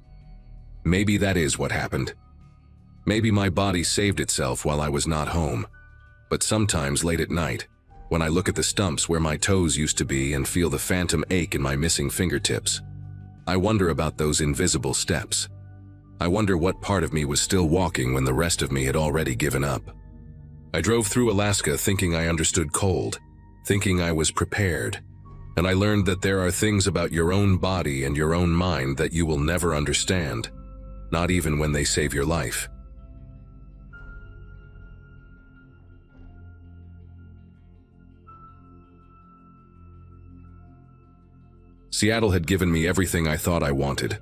Maybe that is what happened. Maybe my body saved itself while I was not home. But sometimes late at night, when I look at the stumps where my toes used to be and feel the phantom ache in my missing fingertips, I wonder about those invisible steps. I wonder what part of me was still walking when the rest of me had already given up. I drove through Alaska thinking I understood cold, thinking I was prepared. And I learned that there are things about your own body and your own mind that you will never understand, not even when they save your life. Seattle had given me everything I thought I wanted: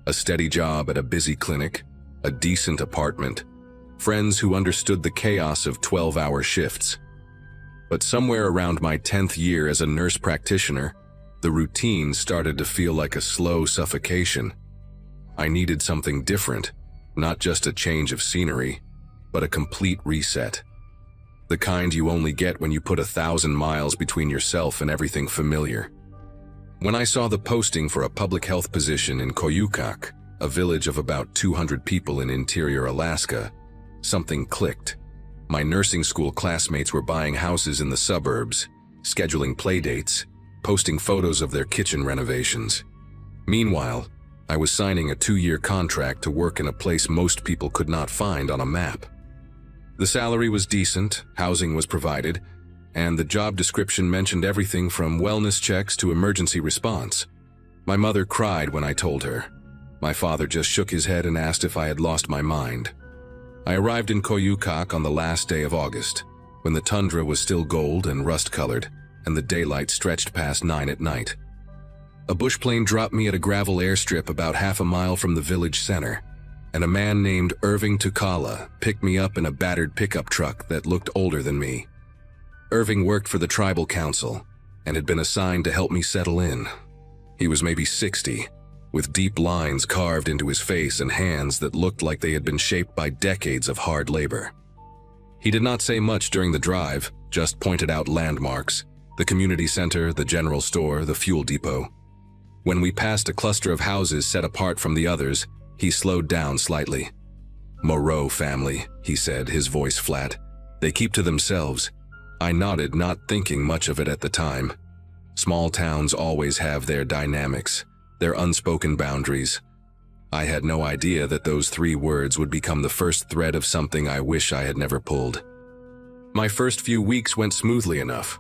a steady job at a busy clinic, a decent apartment, friends who understood the chaos of 12-hour shifts. But somewhere around my 10th year as a nurse practitioner, the routine started to feel like a slow suffocation. I needed something different, not just a change of scenery, but a complete reset. The kind you only get when you put 1,000 miles between yourself and everything familiar. When I saw the posting for a public health position in Koyukak, a village of about 200 people in interior Alaska, something clicked. My nursing school classmates were buying houses in the suburbs, scheduling playdates, posting photos of their kitchen renovations. Meanwhile, I was signing a 2-year contract to work in a place most people could not find on a map. The salary was decent, housing was provided, and the job description mentioned everything from wellness checks to emergency response. My mother cried when I told her. My father just shook his head and asked if I had lost my mind. I arrived in Koyukak on the last day of August, when the tundra was still gold and rust-colored, and the daylight stretched past 9 at night. A bush plane dropped me at a gravel airstrip about half a mile from the village center, and a man named Irving Tukala picked me up in a battered pickup truck that looked older than me. Irving worked for the tribal council and had been assigned to help me settle in. He was maybe 60, with deep lines carved into his face and hands that looked like they had been shaped by decades of hard labor. He did not say much during the drive, just pointed out landmarks: the community center, the general store, the fuel depot. When we passed a cluster of houses set apart from the others, he slowed down slightly. "Moreau family," he said, his voice flat. "They keep to themselves." I nodded, not thinking much of it at the time. Small towns always have their dynamics, their unspoken boundaries. I had no idea that those 3 words would become the first thread of something I wish I had never pulled. My first few weeks went smoothly enough.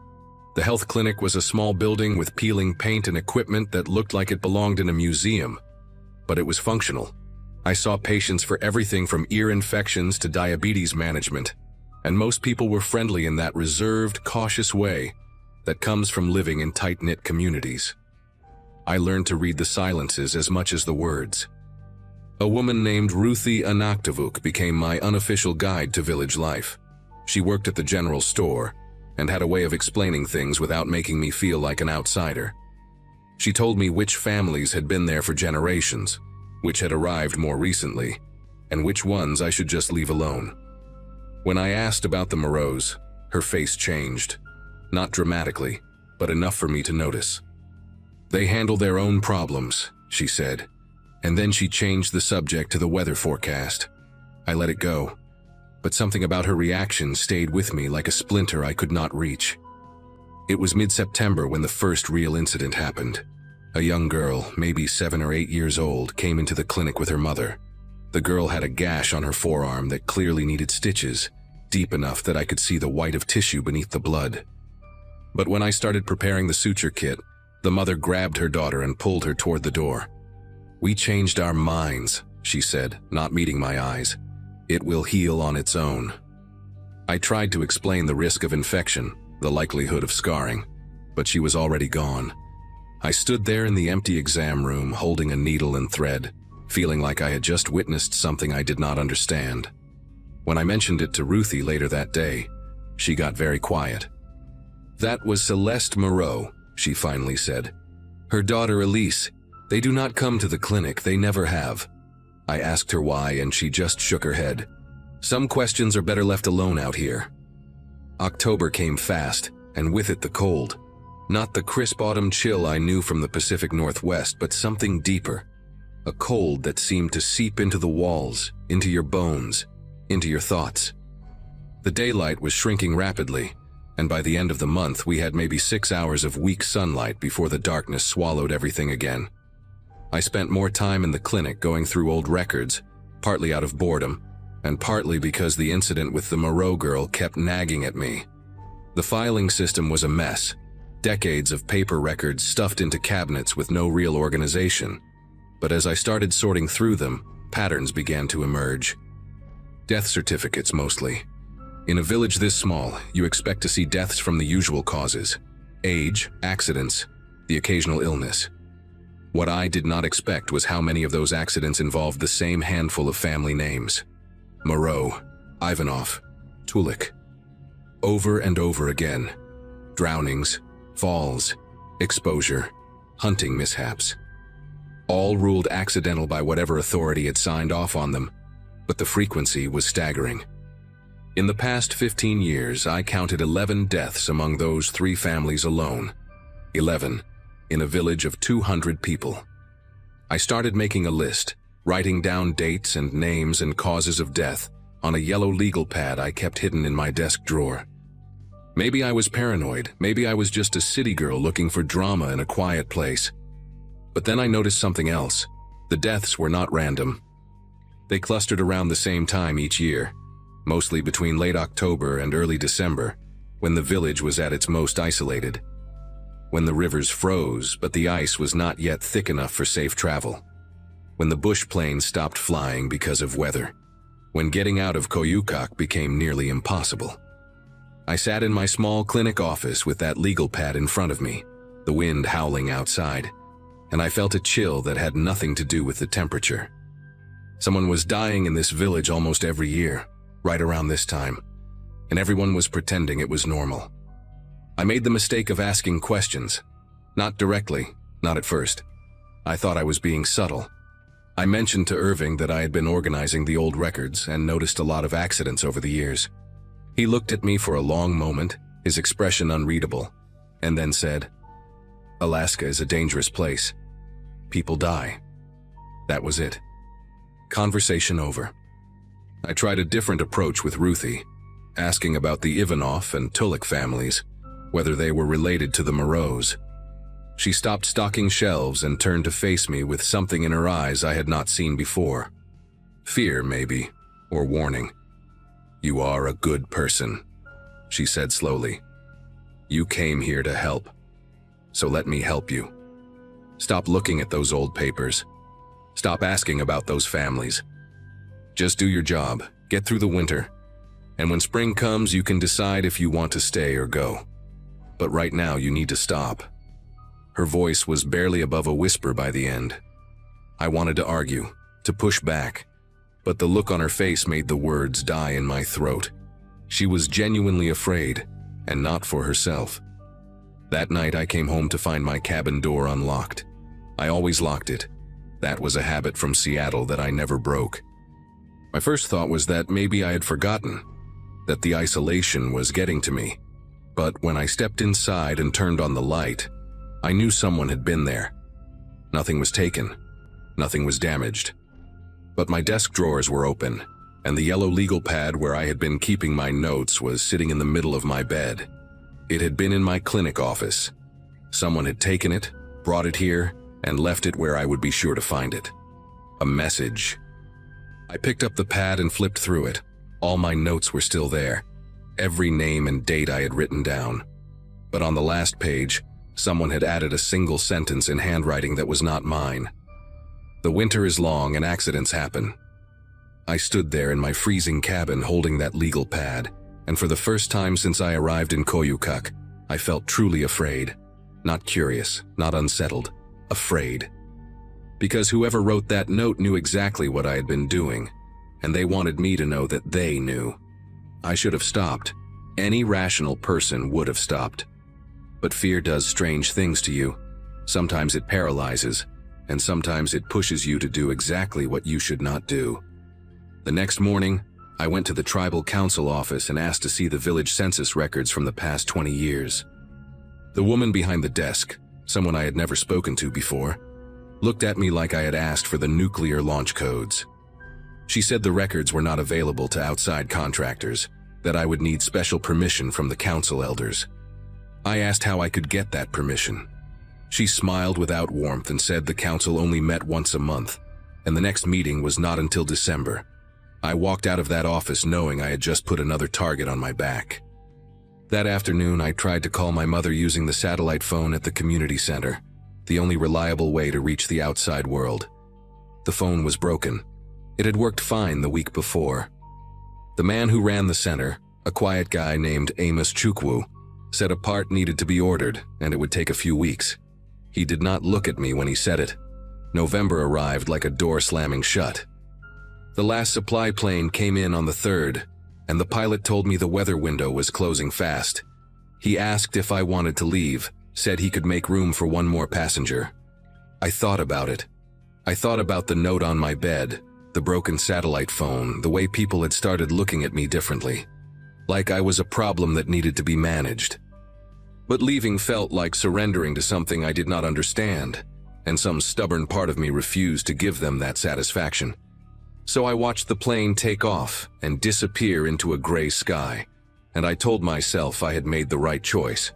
The health clinic was a small building with peeling paint and equipment that looked like it belonged in a museum, but it was functional. I saw patients for everything from ear infections to diabetes management, and most people were friendly in that reserved, cautious way that comes from living in tight-knit communities. I learned to read the silences as much as the words. A woman named Ruthie Anaktavuk became my unofficial guide to village life. She worked at the general store and had a way of explaining things without making me feel like an outsider. She told me which families had been there for generations, which had arrived more recently, and which ones I should just leave alone. When I asked about the Moreaus, her face changed. Not dramatically, but enough for me to notice. "They handle their own problems," she said, and then she changed the subject to the weather forecast. I let it go, but something about her reaction stayed with me like a splinter I could not reach. It was mid-September when the first real incident happened. A young girl, maybe 7 or 8 years old, came into the clinic with her mother. The girl had a gash on her forearm that clearly needed stitches, deep enough that I could see the white of tissue beneath the blood. But when I started preparing the suture kit, the mother grabbed her daughter and pulled her toward the door. "We changed our minds," she said, not meeting my eyes. "It will heal on its own." I tried to explain the risk of infection, the likelihood of scarring, but she was already gone. I stood there in the empty exam room holding a needle and thread, feeling like I had just witnessed something I did not understand. When I mentioned it to Ruthie later that day, she got very quiet. "That was Celeste Moreau," she finally said. "Her daughter Elise. They do not come to the clinic, they never have." I asked her why, and she just shook her head. "Some questions are better left alone out here." October came fast, and with it the cold. Not the crisp autumn chill I knew from the Pacific Northwest, but something deeper. A cold that seemed to seep into the walls, into your bones, into your thoughts. The daylight was shrinking rapidly, and by the end of the month we had maybe 6 hours of weak sunlight before the darkness swallowed everything again. I spent more time in the clinic going through old records, partly out of boredom, and partly because the incident with the Moreau girl kept nagging at me. The filing system was a mess. Decades of paper records stuffed into cabinets with no real organization. But as I started sorting through them, patterns began to emerge. Death certificates mostly. In a village this small, you expect to see deaths from the usual causes: age, accidents, the occasional illness. What I did not expect was how many of those accidents involved the same handful of family names: Moreau, Ivanov, Tulik. Over and over again. Drownings, falls, exposure, hunting mishaps. All ruled accidental by whatever authority had signed off on them, but the frequency was staggering. In the past 15 years, I counted 11 deaths among those 3 families alone. 11, in a village of 200 people. I started making a list, writing down dates and names and causes of death on a yellow legal pad I kept hidden in my desk drawer. Maybe I was paranoid, maybe I was just a city girl looking for drama in a quiet place. But then I noticed something else. The deaths were not random. They clustered around the same time each year, mostly between late October and early December, when the village was at its most isolated. When the rivers froze, but the ice was not yet thick enough for safe travel. When the bush planes stopped flying because of weather. When getting out of Koyukak became nearly impossible. I sat in my small clinic office with that legal pad in front of me, the wind howling outside, and I felt a chill that had nothing to do with the temperature. Someone was dying in this village almost every year, right around this time, and everyone was pretending it was normal. I made the mistake of asking questions. Not directly, not at first. I thought I was being subtle. I mentioned to Irving that I had been organizing the old records and noticed a lot of accidents over the years. He looked at me for a long moment, his expression unreadable, and then said, "Alaska is a dangerous place. People die." That was it. Conversation over. I tried a different approach with Ruthie, asking about the Ivanov and Tulik families, whether they were related to the Moreaus. She stopped stocking shelves and turned to face me with something in her eyes I had not seen before. Fear, maybe, or warning. "You are a good person," she said slowly. "You came here to help, so let me help you. Stop looking at those old papers. Stop asking about those families. Just do your job, get through the winter, and when spring comes you can decide if you want to stay or go. But right now you need to stop." Her voice was barely above a whisper by the end. I wanted to argue, to push back, but the look on her face made the words die in my throat. She was genuinely afraid, and not for herself. That night I came home to find my cabin door unlocked. I always locked it. That was a habit from Seattle that I never broke. My first thought was that maybe I had forgotten, that the isolation was getting to me. But when I stepped inside and turned on the light, I knew someone had been there. Nothing was taken. Nothing was damaged. But my desk drawers were open, and the yellow legal pad where I had been keeping my notes was sitting in the middle of my bed. It had been in my clinic office. Someone had taken it, brought it here, and left it where I would be sure to find it. A message. I picked up the pad and flipped through it. All my notes were still there. Every name and date I had written down. But on the last page, someone had added a single sentence in handwriting that was not mine. "The winter is long and accidents happen." I stood there in my freezing cabin holding that legal pad, and for the first time since I arrived in Koyukak, I felt truly afraid. Not curious, not unsettled, afraid. Because whoever wrote that note knew exactly what I had been doing, and they wanted me to know that they knew. I should have stopped. Any rational person would have stopped. But fear does strange things to you. Sometimes it paralyzes, and sometimes it pushes you to do exactly what you should not do. The next morning, I went to the tribal council office and asked to see the village census records from the past 20 years. The woman behind the desk, someone I had never spoken to before, looked at me like I had asked for the nuclear launch codes. She said the records were not available to outside contractors, that I would need special permission from the council elders. I asked how I could get that permission. She smiled without warmth and said the council only met once a month, and the next meeting was not until December. I walked out of that office knowing I had just put another target on my back. That afternoon, I tried to call my mother using the satellite phone at the community center, the only reliable way to reach the outside world. The phone was broken. It had worked fine the week before. The man who ran the center, a quiet guy named Amos Chukwu, said a part needed to be ordered and it would take a few weeks. He did not look at me when he said it. November arrived like a door slamming shut. The last supply plane came in on the 3rd, and the pilot told me the weather window was closing fast. He asked if I wanted to leave, said he could make room for one more passenger. I thought about it. I thought about the note on my bed, the broken satellite phone, the way people had started looking at me differently, like I was a problem that needed to be managed. But leaving felt like surrendering to something I did not understand, and some stubborn part of me refused to give them that satisfaction. So I watched the plane take off and disappear into a gray sky, and I told myself I had made the right choice.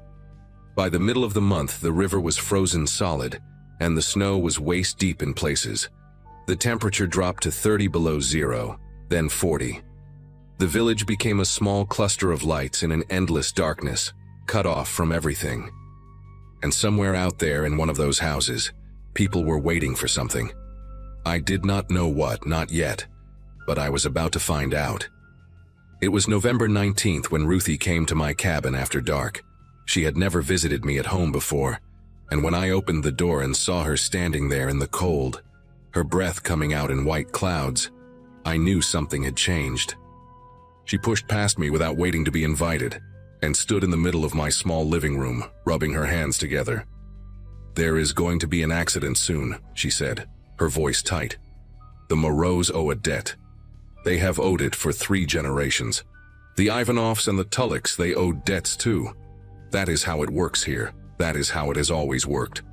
By the middle of the month, the river was frozen solid, and the snow was waist-deep in places. The temperature dropped to 30 below zero, then 40. The village became a small cluster of lights in an endless darkness, cut off from everything. And somewhere out there in one of those houses, people were waiting for something. I did not know what, not yet, but I was about to find out. It was November 19th when Ruthie came to my cabin after dark. She had never visited me at home before, and when I opened the door and saw her standing there in the cold, her breath coming out in white clouds, I knew something had changed. She pushed past me without waiting to be invited, and stood in the middle of my small living room, rubbing her hands together. "There is going to be an accident soon," she said, her voice tight. "The Moreaus owe a debt. They have owed it for 3 generations. The Ivanovs and the Tulleks, they owe debts too. That is how it works here. That is how it has always worked."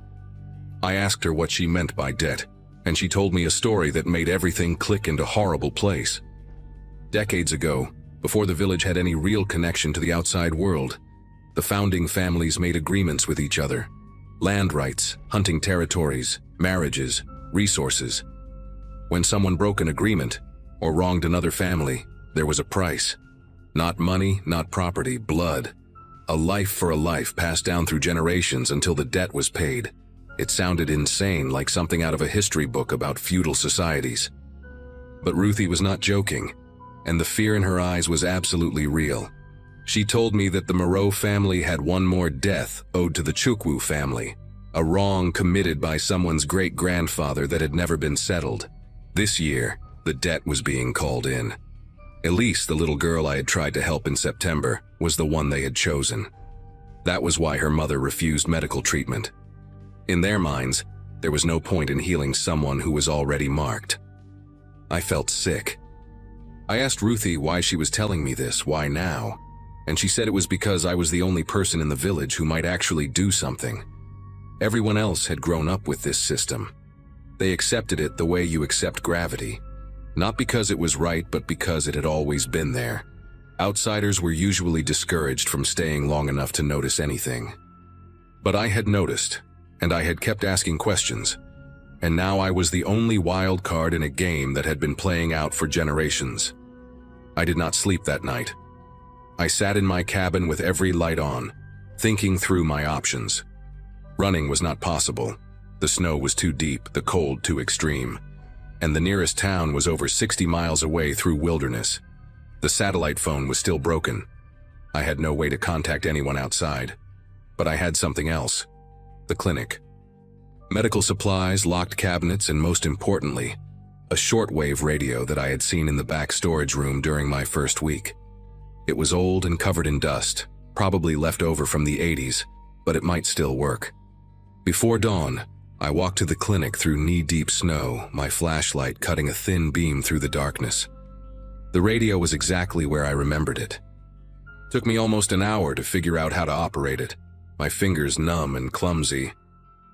I asked her what she meant by debt, and she told me a story that made everything click into horrible place. Decades ago, before the village had any real connection to the outside world, the founding families made agreements with each other. Land rights, hunting territories, marriages, resources. When someone broke an agreement or wronged another family, there was a price. Not money, not property, blood. A life for a life passed down through generations until the debt was paid. It sounded insane, like something out of a history book about feudal societies. But Ruthie was not joking, and the fear in her eyes was absolutely real. She told me that the Moreau family had one more death owed to the Chukwu family, a wrong committed by someone's great-grandfather that had never been settled. This year, the debt was being called in. Elise, the little girl I had tried to help in September, was the one they had chosen. That was why her mother refused medical treatment. In their minds, there was no point in healing someone who was already marked. I felt sick. I asked Ruthie why she was telling me this, why now, and she said it was because I was the only person in the village who might actually do something. Everyone else had grown up with this system. They accepted it the way you accept gravity, not because it was right, but because it had always been there. Outsiders were usually discouraged from staying long enough to notice anything. But I had noticed, and I had kept asking questions, and now I was the only wild card in a game that had been playing out for generations. I did not sleep that night. I sat in my cabin with every light on, thinking through my options. Running was not possible. The snow was too deep, the cold too extreme, and the nearest town was over 60 miles away through wilderness. The satellite phone was still broken. I had no way to contact anyone outside. But I had something else: the clinic. Medical supplies, locked cabinets, and most importantly, a shortwave radio that I had seen in the back storage room during my first week. It was old and covered in dust, probably left over from the 80s, but it might still work. Before dawn, I walked to the clinic through knee-deep snow, my flashlight cutting a thin beam through the darkness. The radio was exactly where I remembered it. Took me almost an hour to figure out how to operate it, my fingers numb and clumsy.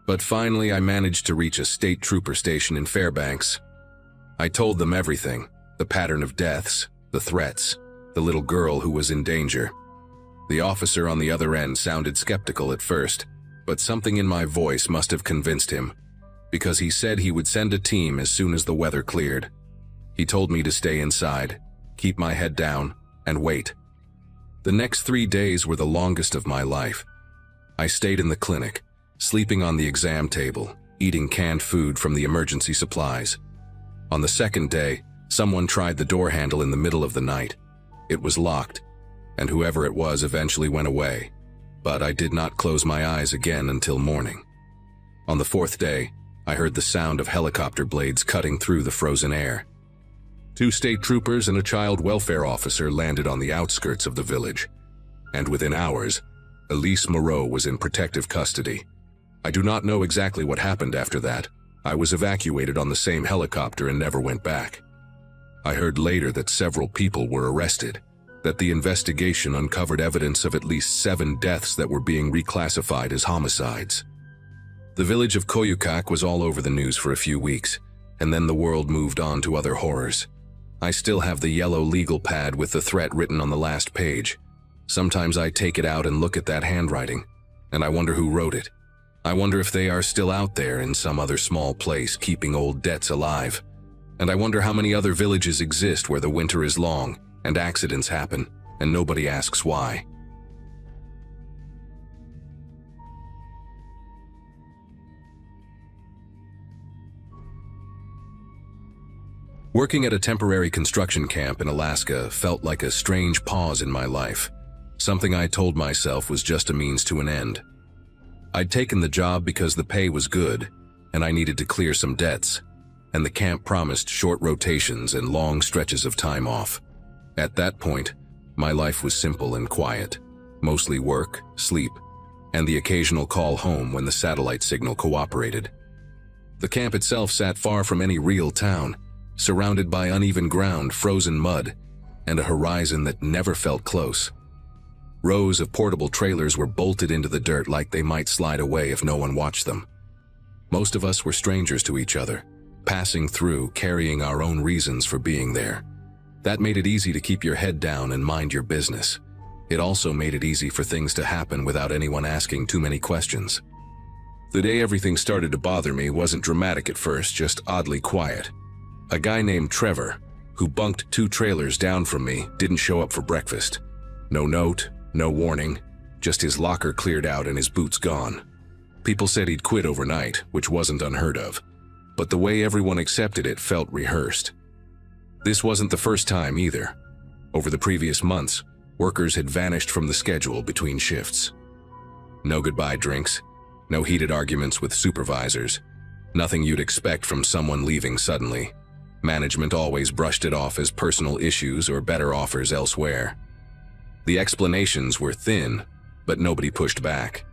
But finally I managed to reach a state trooper station in Fairbanks. I told them everything: the pattern of deaths, the threats, the little girl who was in danger. The officer on the other end sounded skeptical at first, but something in my voice must have convinced him, because he said he would send a team as soon as the weather cleared. He told me to stay inside, keep my head down, and wait. The next 3 days were the longest of my life. I stayed in the clinic, sleeping on the exam table, eating canned food from the emergency supplies. On the second day, someone tried the door handle in the middle of the night. It was locked, and whoever it was eventually went away, but I did not close my eyes again until morning. On the fourth day, I heard the sound of helicopter blades cutting through the frozen air. 2 state troopers and a child welfare officer landed on the outskirts of the village, and within hours, Elise Moreau was in protective custody. I do not know exactly what happened after that. I was evacuated on the same helicopter and never went back. I heard later that several people were arrested, that the investigation uncovered evidence of at least 7 deaths that were being reclassified as homicides. The village of Koyukak was all over the news for a few weeks, and then the world moved on to other horrors. I still have the yellow legal pad with the threat written on the last page. Sometimes I take it out and look at that handwriting, and I wonder who wrote it. I wonder if they are still out there in some other small place keeping old debts alive. And I wonder how many other villages exist where the winter is long and accidents happen and nobody asks why. Working at a temporary construction camp in Alaska felt like a strange pause in my life. Something I told myself was just a means to an end. I'd taken the job because the pay was good, and I needed to clear some debts, and the camp promised short rotations and long stretches of time off. At that point, my life was simple and quiet, mostly work, sleep, and the occasional call home when the satellite signal cooperated. The camp itself sat far from any real town, surrounded by uneven ground, frozen mud, and a horizon that never felt close. Rows of portable trailers were bolted into the dirt like they might slide away if no one watched them. Most of us were strangers to each other, passing through, carrying our own reasons for being there. That made it easy to keep your head down and mind your business. It also made it easy for things to happen without anyone asking too many questions. The day everything started to bother me wasn't dramatic at first, just oddly quiet. A guy named Trevor, who bunked 2 trailers down from me, didn't show up for breakfast. No note, no warning, just his locker cleared out and his boots gone. People said he'd quit overnight, which wasn't unheard of, but the way everyone accepted it felt rehearsed. This wasn't the first time either. Over the previous months, workers had vanished from the schedule between shifts. No goodbye drinks, no heated arguments with supervisors, nothing you'd expect from someone leaving suddenly. Management always brushed it off as personal issues or better offers elsewhere. The explanations were thin, but nobody pushed back.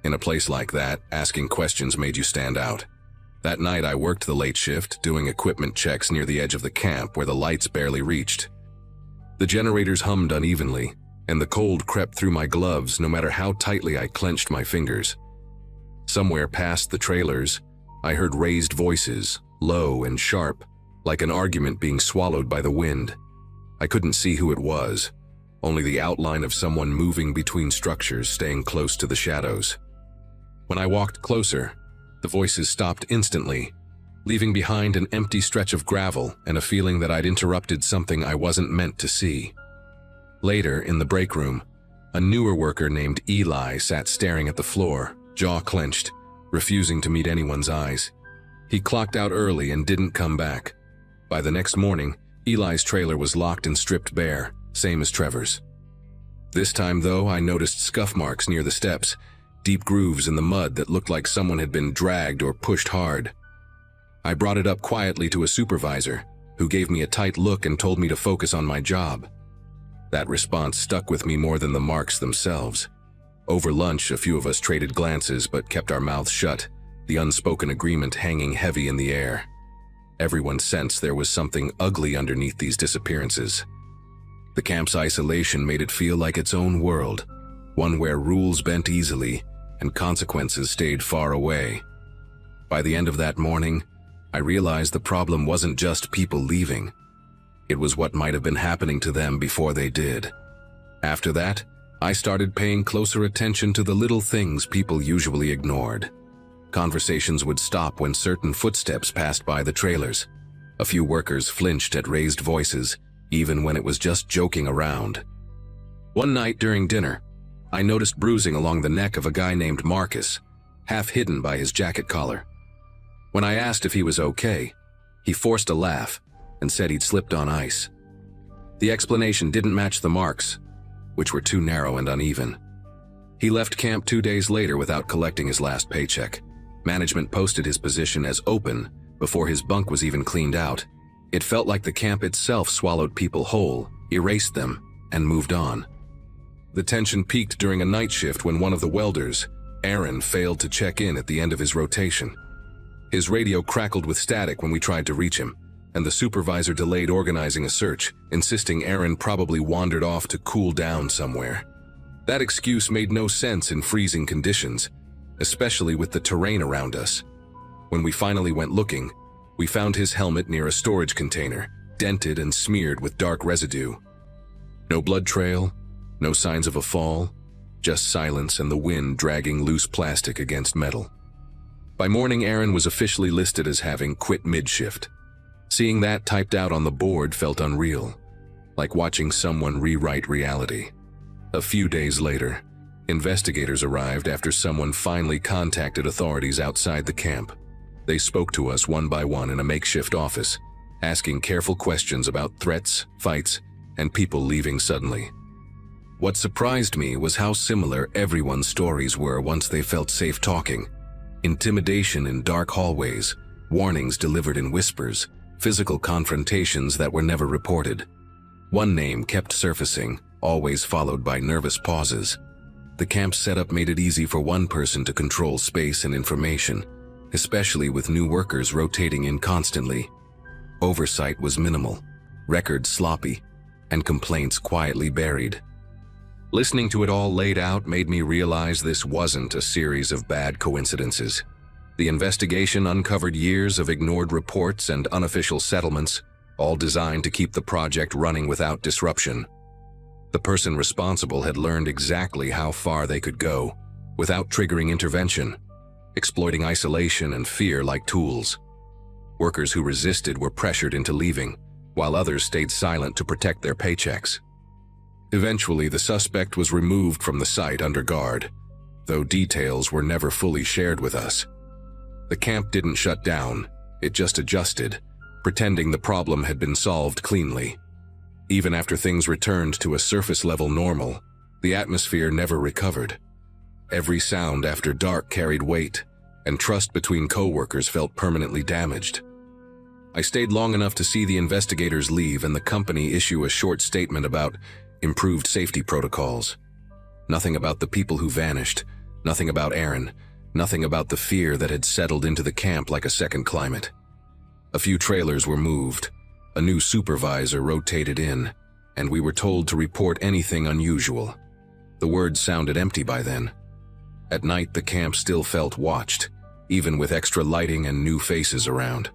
In a place like that, asking questions made you stand out. That night I worked the late shift, doing equipment checks near the edge of the camp where the lights barely reached. The generators hummed unevenly, and the cold crept through my gloves no matter how tightly I clenched my fingers. Somewhere past the trailers, I heard raised voices, low and sharp, like an argument being swallowed by the wind. I couldn't see who it was, only the outline of someone moving between structures, staying close to the shadows. When I walked closer, the voices stopped instantly, leaving behind an empty stretch of gravel and a feeling that I'd interrupted something I wasn't meant to see. Later, in the break room, a newer worker named Eli sat staring at the floor, jaw clenched, refusing to meet anyone's eyes. He clocked out early and didn't come back. By the next morning, Eli's trailer was locked and stripped bare, same as Trevor's. This time, though, I noticed scuff marks near the steps, deep grooves in the mud that looked like someone had been dragged or pushed hard. I brought it up quietly to a supervisor, who gave me a tight look and told me to focus on my job. That response stuck with me more than the marks themselves. Over lunch, a few of us traded glances but kept our mouths shut, the unspoken agreement hanging heavy in the air. Everyone sensed there was something ugly underneath these disappearances. The camp's isolation made it feel like its own world, one where rules bent easily and consequences stayed far away. By the end of that morning, I realized the problem wasn't just people leaving. It was what might have been happening to them before they did. After that, I started paying closer attention to the little things people usually ignored. Conversations would stop when certain footsteps passed by the trailers. A few workers flinched at raised voices, even when it was just joking around. One night during dinner, I noticed bruising along the neck of a guy named Marcus, half hidden by his jacket collar. When I asked if he was okay, he forced a laugh and said he'd slipped on ice. The explanation didn't match the marks, which were too narrow and uneven. He left camp 2 days later without collecting his last paycheck. Management posted his position as open before his bunk was even cleaned out. It felt like the camp itself swallowed people whole, erased them, and moved on. The tension peaked during a night shift when one of the welders, Aaron, failed to check in at the end of his rotation. His radio crackled with static when we tried to reach him, and the supervisor delayed organizing a search, insisting Aaron probably wandered off to cool down somewhere. That excuse made no sense in freezing conditions, especially with the terrain around us. When we finally went looking, we found his helmet near a storage container, dented and smeared with dark residue. No blood trail, no signs of a fall, just silence and the wind dragging loose plastic against metal. By morning, Aaron was officially listed as having quit mid-shift. Seeing that typed out on the board felt unreal, like watching someone rewrite reality. A few days later, investigators arrived after someone finally contacted authorities outside the camp. They spoke to us one by one in a makeshift office, asking careful questions about threats, fights, and people leaving suddenly. What surprised me was how similar everyone's stories were once they felt safe talking. Intimidation in dark hallways, warnings delivered in whispers, physical confrontations that were never reported. One name kept surfacing, always followed by nervous pauses. The camp setup made it easy for one person to control space and information, especially with new workers rotating in constantly. Oversight was minimal, records sloppy, and complaints quietly buried. Listening to it all laid out made me realize this wasn't a series of bad coincidences. The investigation uncovered years of ignored reports and unofficial settlements, all designed to keep the project running without disruption. The person responsible had learned exactly how far they could go, without triggering intervention, exploiting isolation and fear like tools. Workers who resisted were pressured into leaving, while others stayed silent to protect their paychecks. Eventually, the suspect was removed from the site under guard, though details were never fully shared with us. The camp didn't shut down, it just adjusted, pretending the problem had been solved cleanly. Even after things returned to a surface-level normal, the atmosphere never recovered. Every sound after dark carried weight, and trust between co-workers felt permanently damaged. I stayed long enough to see the investigators leave and the company issue a short statement about improved safety protocols. Nothing about the people who vanished, nothing about Aaron, nothing about the fear that had settled into the camp like a second climate. A few trailers were moved, a new supervisor rotated in, and we were told to report anything unusual. The words sounded empty by then. At night, the camp still felt watched, even with extra lighting and new faces around.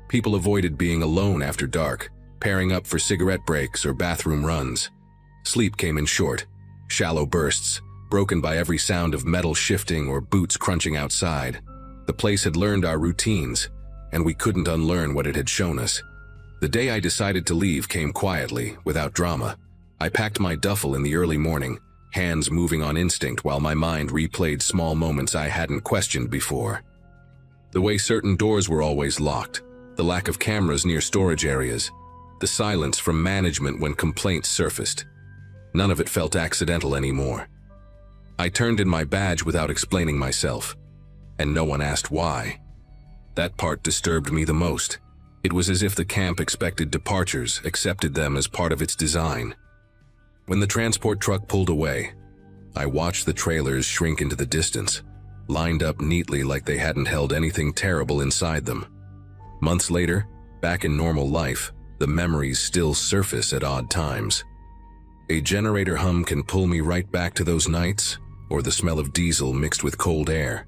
People avoided being alone after dark, pairing up for cigarette breaks or bathroom runs. Sleep came in short, shallow bursts, broken by every sound of metal shifting or boots crunching outside. The place had learned our routines, and we couldn't unlearn what it had shown us. The day I decided to leave came quietly, without drama. I packed my duffel in the early morning, hands moving on instinct while my mind replayed small moments I hadn't questioned before. The way certain doors were always locked, the lack of cameras near storage areas, the silence from management when complaints surfaced. None of it felt accidental anymore. I turned in my badge without explaining myself, and no one asked why. That part disturbed me the most. It was as if the camp expected departures, accepted them as part of its design. When the transport truck pulled away, I watched the trailers shrink into the distance, lined up neatly like they hadn't held anything terrible inside them. Months later, back in normal life, the memories still surface at odd times. A generator hum can pull me right back to those nights, or the smell of diesel mixed with cold air.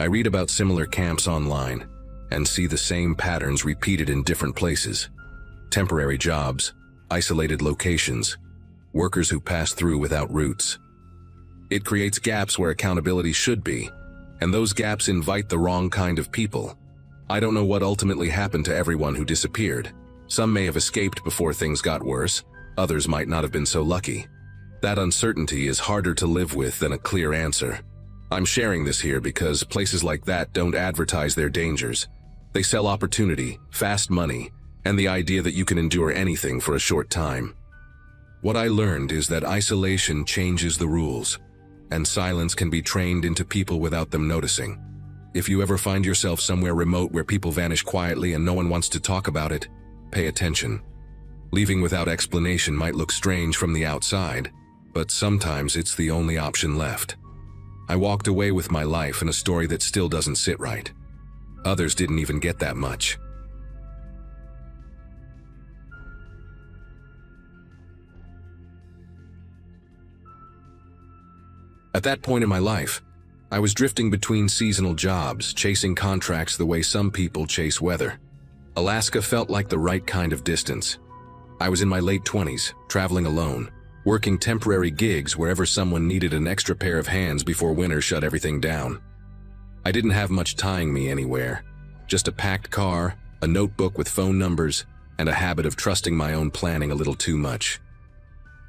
I read about similar camps online, and see the same patterns repeated in different places. Temporary jobs, isolated locations, workers who pass through without roots. It creates gaps where accountability should be, and those gaps invite the wrong kind of people. I don't know what ultimately happened to everyone who disappeared. Some may have escaped before things got worse, others might not have been so lucky. That uncertainty is harder to live with than a clear answer. I'm sharing this here because places like that don't advertise their dangers. They sell opportunity, fast money, and the idea that you can endure anything for a short time. What I learned is that isolation changes the rules, and silence can be trained into people without them noticing. If you ever find yourself somewhere remote where people vanish quietly and no one wants to talk about it, pay attention. Leaving without explanation might look strange from the outside, but sometimes it's the only option left. I walked away with my life and a story that still doesn't sit right. Others didn't even get that much. At that point in my life, I was drifting between seasonal jobs, chasing contracts the way some people chase weather. Alaska felt like the right kind of distance. I was in my late 20s, traveling alone, working temporary gigs wherever someone needed an extra pair of hands before winter shut everything down. I didn't have much tying me anywhere, just a packed car, a notebook with phone numbers, and a habit of trusting my own planning a little too much.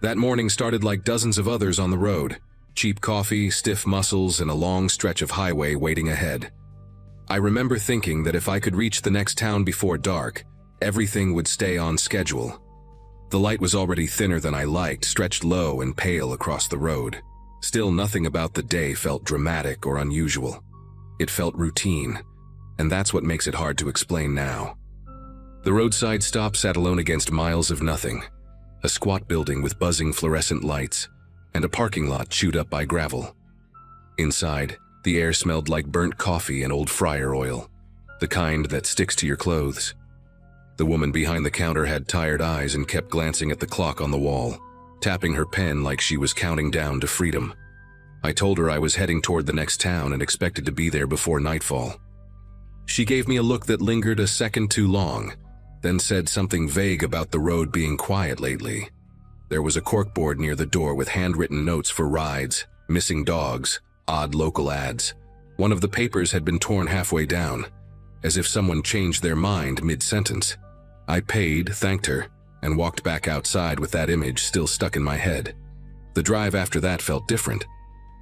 That morning started like dozens of others on the road. Cheap coffee, stiff muscles, and a long stretch of highway waiting ahead. I remember thinking that if I could reach the next town before dark, everything would stay on schedule. The light was already thinner than I liked, stretched low and pale across the road. Still, nothing about the day felt dramatic or unusual. It felt routine, and that's what makes it hard to explain now. The roadside stop sat alone against miles of nothing. A squat building with buzzing fluorescent lights, and a parking lot chewed up by gravel. Inside, the air smelled like burnt coffee and old fryer oil, the kind that sticks to your clothes. The woman behind the counter had tired eyes and kept glancing at the clock on the wall, tapping her pen like she was counting down to freedom. I told her I was heading toward the next town and expected to be there before nightfall. She gave me a look that lingered a second too long, then said something vague about the road being quiet lately. There was a corkboard near the door with handwritten notes for rides, missing dogs, odd local ads. One of the papers had been torn halfway down, as if someone changed their mind mid-sentence. I paid, thanked her, and walked back outside with that image still stuck in my head. The drive after that felt different,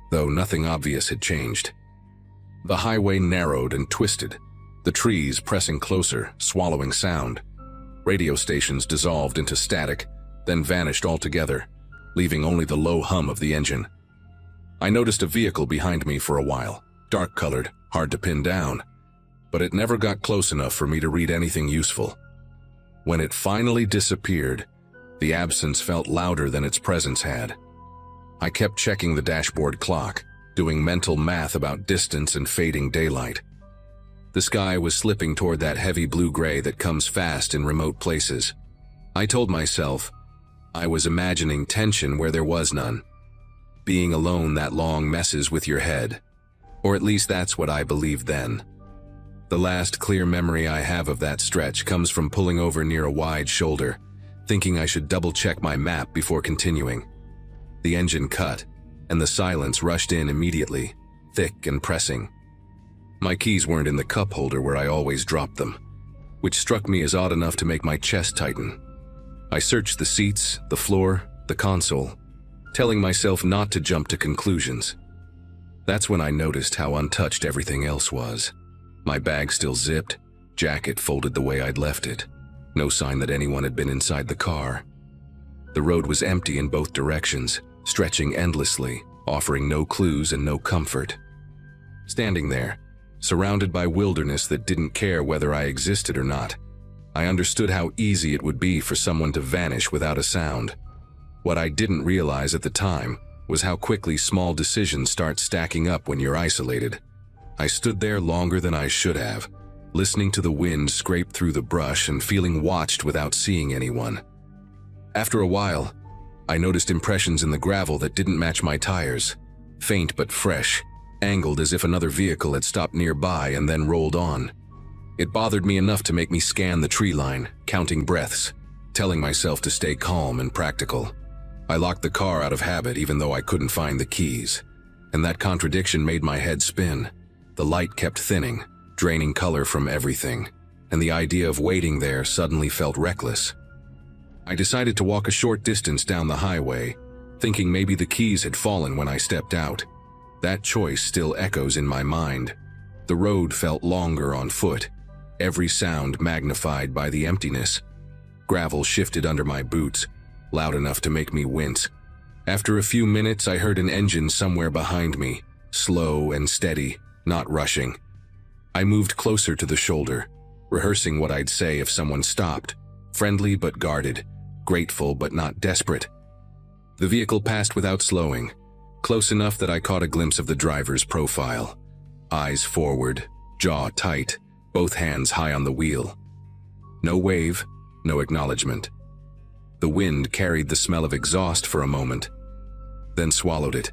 though nothing obvious had changed. The highway narrowed and twisted, the trees pressing closer, swallowing sound. Radio stations dissolved into static, then vanished altogether, leaving only the low hum of the engine. I noticed a vehicle behind me for a while, dark-colored, hard to pin down, but it never got close enough for me to read anything useful. When it finally disappeared, the absence felt louder than its presence had. I kept checking the dashboard clock, doing mental math about distance and fading daylight. The sky was slipping toward that heavy blue-gray that comes fast in remote places. I told myself, I was imagining tension where there was none. Being alone that long messes with your head. Or at least that's what I believed then. The last clear memory I have of that stretch comes from pulling over near a wide shoulder, thinking I should double-check my map before continuing. The engine cut, and the silence rushed in immediately, thick and pressing. My keys weren't in the cup holder where I always dropped them, which struck me as odd enough to make my chest tighten. I searched the seats, the floor, the console, telling myself not to jump to conclusions. That's when I noticed how untouched everything else was. My bag still zipped, jacket folded the way I'd left it. No sign that anyone had been inside the car. The road was empty in both directions, stretching endlessly, offering no clues and no comfort. Standing there, surrounded by wilderness that didn't care whether I existed or not, I understood how easy it would be for someone to vanish without a sound. What I didn't realize at the time was how quickly small decisions start stacking up when you're isolated. I stood there longer than I should have, listening to the wind scrape through the brush and feeling watched without seeing anyone. After a while, I noticed impressions in the gravel that didn't match my tires, faint but fresh, angled as if another vehicle had stopped nearby and then rolled on. It bothered me enough to make me scan the tree line, counting breaths, telling myself to stay calm and practical. I locked the car out of habit even though I couldn't find the keys, and that contradiction made my head spin. The light kept thinning, draining color from everything, and the idea of waiting there suddenly felt reckless. I decided to walk a short distance down the highway, thinking maybe the keys had fallen when I stepped out. That choice still echoes in my mind. The road felt longer on foot, every sound magnified by the emptiness. Gravel shifted under my boots, loud enough to make me wince. After a few minutes, I heard an engine somewhere behind me, slow and steady, not rushing. I moved closer to the shoulder, rehearsing what I'd say if someone stopped, friendly but guarded, grateful but not desperate. The vehicle passed without slowing, close enough that I caught a glimpse of the driver's profile. Eyes forward, jaw tight, both hands high on the wheel. No wave, no acknowledgement. The wind carried the smell of exhaust for a moment, then swallowed it.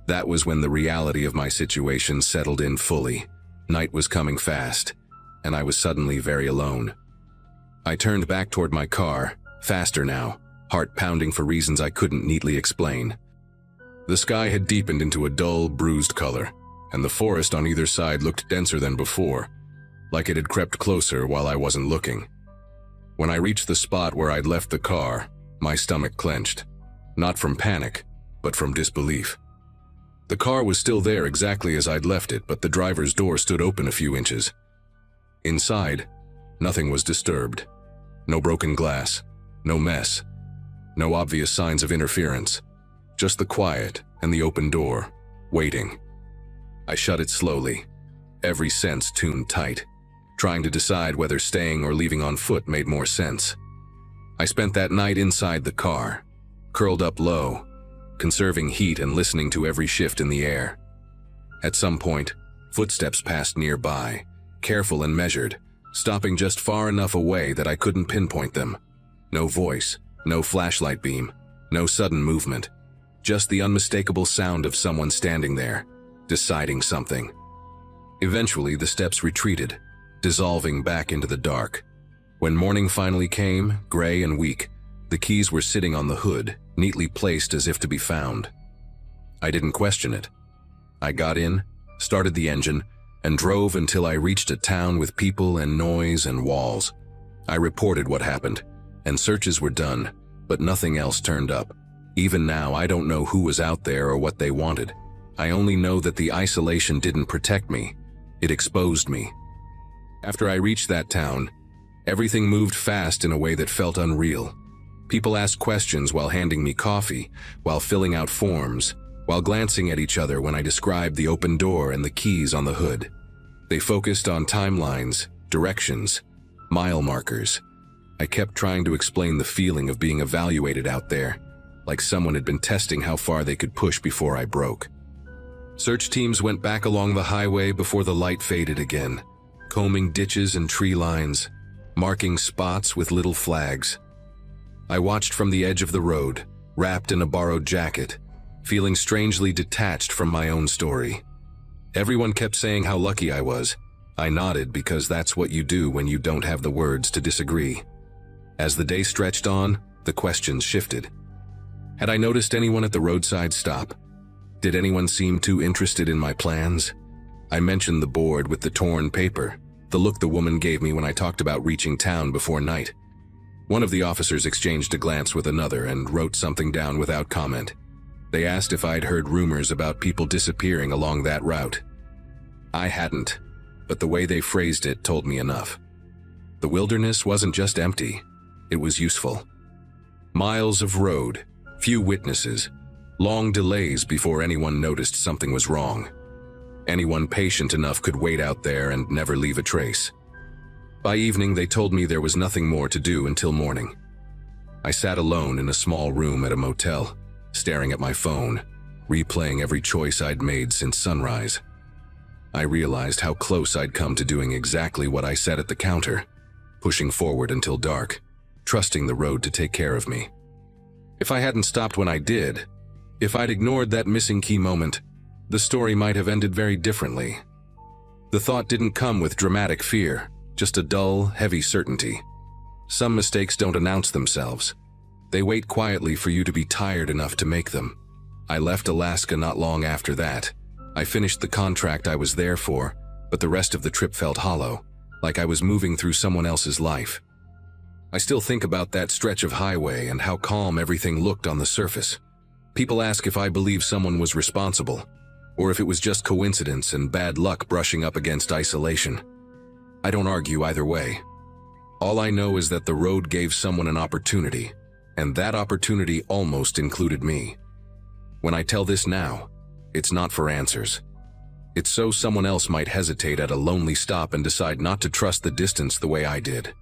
That was when the reality of my situation settled in fully. Night was coming fast, and I was suddenly very alone. I turned back toward my car, faster now, heart pounding for reasons I couldn't neatly explain. The sky had deepened into a dull, bruised color, and the forest on either side looked denser than before, like it had crept closer while I wasn't looking. When I reached the spot where I'd left the car, my stomach clenched, not from panic, but from disbelief. The car was still there exactly as I'd left it, but the driver's door stood open a few inches. Inside, nothing was disturbed. No broken glass, no mess, no obvious signs of interference. Just the quiet and the open door, waiting. I shut it slowly, every sense tuned tight, trying to decide whether staying or leaving on foot made more sense. I spent that night inside the car, curled up low, conserving heat and listening to every shift in the air. At some point, footsteps passed nearby, careful and measured, stopping just far enough away that I couldn't pinpoint them. No voice, no flashlight beam, no sudden movement, just the unmistakable sound of someone standing there, deciding something. Eventually, the steps retreated, dissolving back into the dark. When morning finally came, gray and weak, the keys were sitting on the hood, neatly placed as if to be found. I didn't question it. I got in, started the engine, and drove until I reached a town with people and noise and walls. I reported what happened, and searches were done, but nothing else turned up. Even now, I don't know who was out there or what they wanted. I only know that the isolation didn't protect me. It exposed me. After I reached that town, everything moved fast in a way that felt unreal. People asked questions while handing me coffee, while filling out forms, while glancing at each other when I described the open door and the keys on the hood. They focused on timelines, directions, mile markers. I kept trying to explain the feeling of being evaluated out there, like someone had been testing how far they could push before I broke. Search teams went back along the highway before the light faded again, combing ditches and tree lines, marking spots with little flags. I watched from the edge of the road, wrapped in a borrowed jacket, feeling strangely detached from my own story. Everyone kept saying how lucky I was. I nodded because that's what you do when you don't have the words to disagree. As the day stretched on, the questions shifted. Had I noticed anyone at the roadside stop? Did anyone seem too interested in my plans? I mentioned the board with the torn paper, the look the woman gave me when I talked about reaching town before night. One of the officers exchanged a glance with another and wrote something down without comment. They asked if I'd heard rumors about people disappearing along that route. I hadn't, but the way they phrased it told me enough. The wilderness wasn't just empty, it was useful. Miles of road, few witnesses, long delays before anyone noticed something was wrong. Anyone patient enough could wait out there and never leave a trace. By evening, they told me there was nothing more to do until morning. I sat alone in a small room at a motel, staring at my phone, replaying every choice I'd made since sunrise. I realized how close I'd come to doing exactly what I said at the counter, pushing forward until dark, trusting the road to take care of me. If I hadn't stopped when I did, if I'd ignored that missing key moment, the story might have ended very differently. The thought didn't come with dramatic fear, just a dull, heavy certainty. Some mistakes don't announce themselves. They wait quietly for you to be tired enough to make them. I left Alaska not long after that. I finished the contract I was there for, but the rest of the trip felt hollow, like I was moving through someone else's life. I still think about that stretch of highway and how calm everything looked on the surface. People ask if I believe someone was responsible, or if it was just coincidence and bad luck brushing up against isolation. I don't argue either way. All I know is that the road gave someone an opportunity, and that opportunity almost included me. When I tell this now, it's not for answers. It's so someone else might hesitate at a lonely stop and decide not to trust the distance the way I did.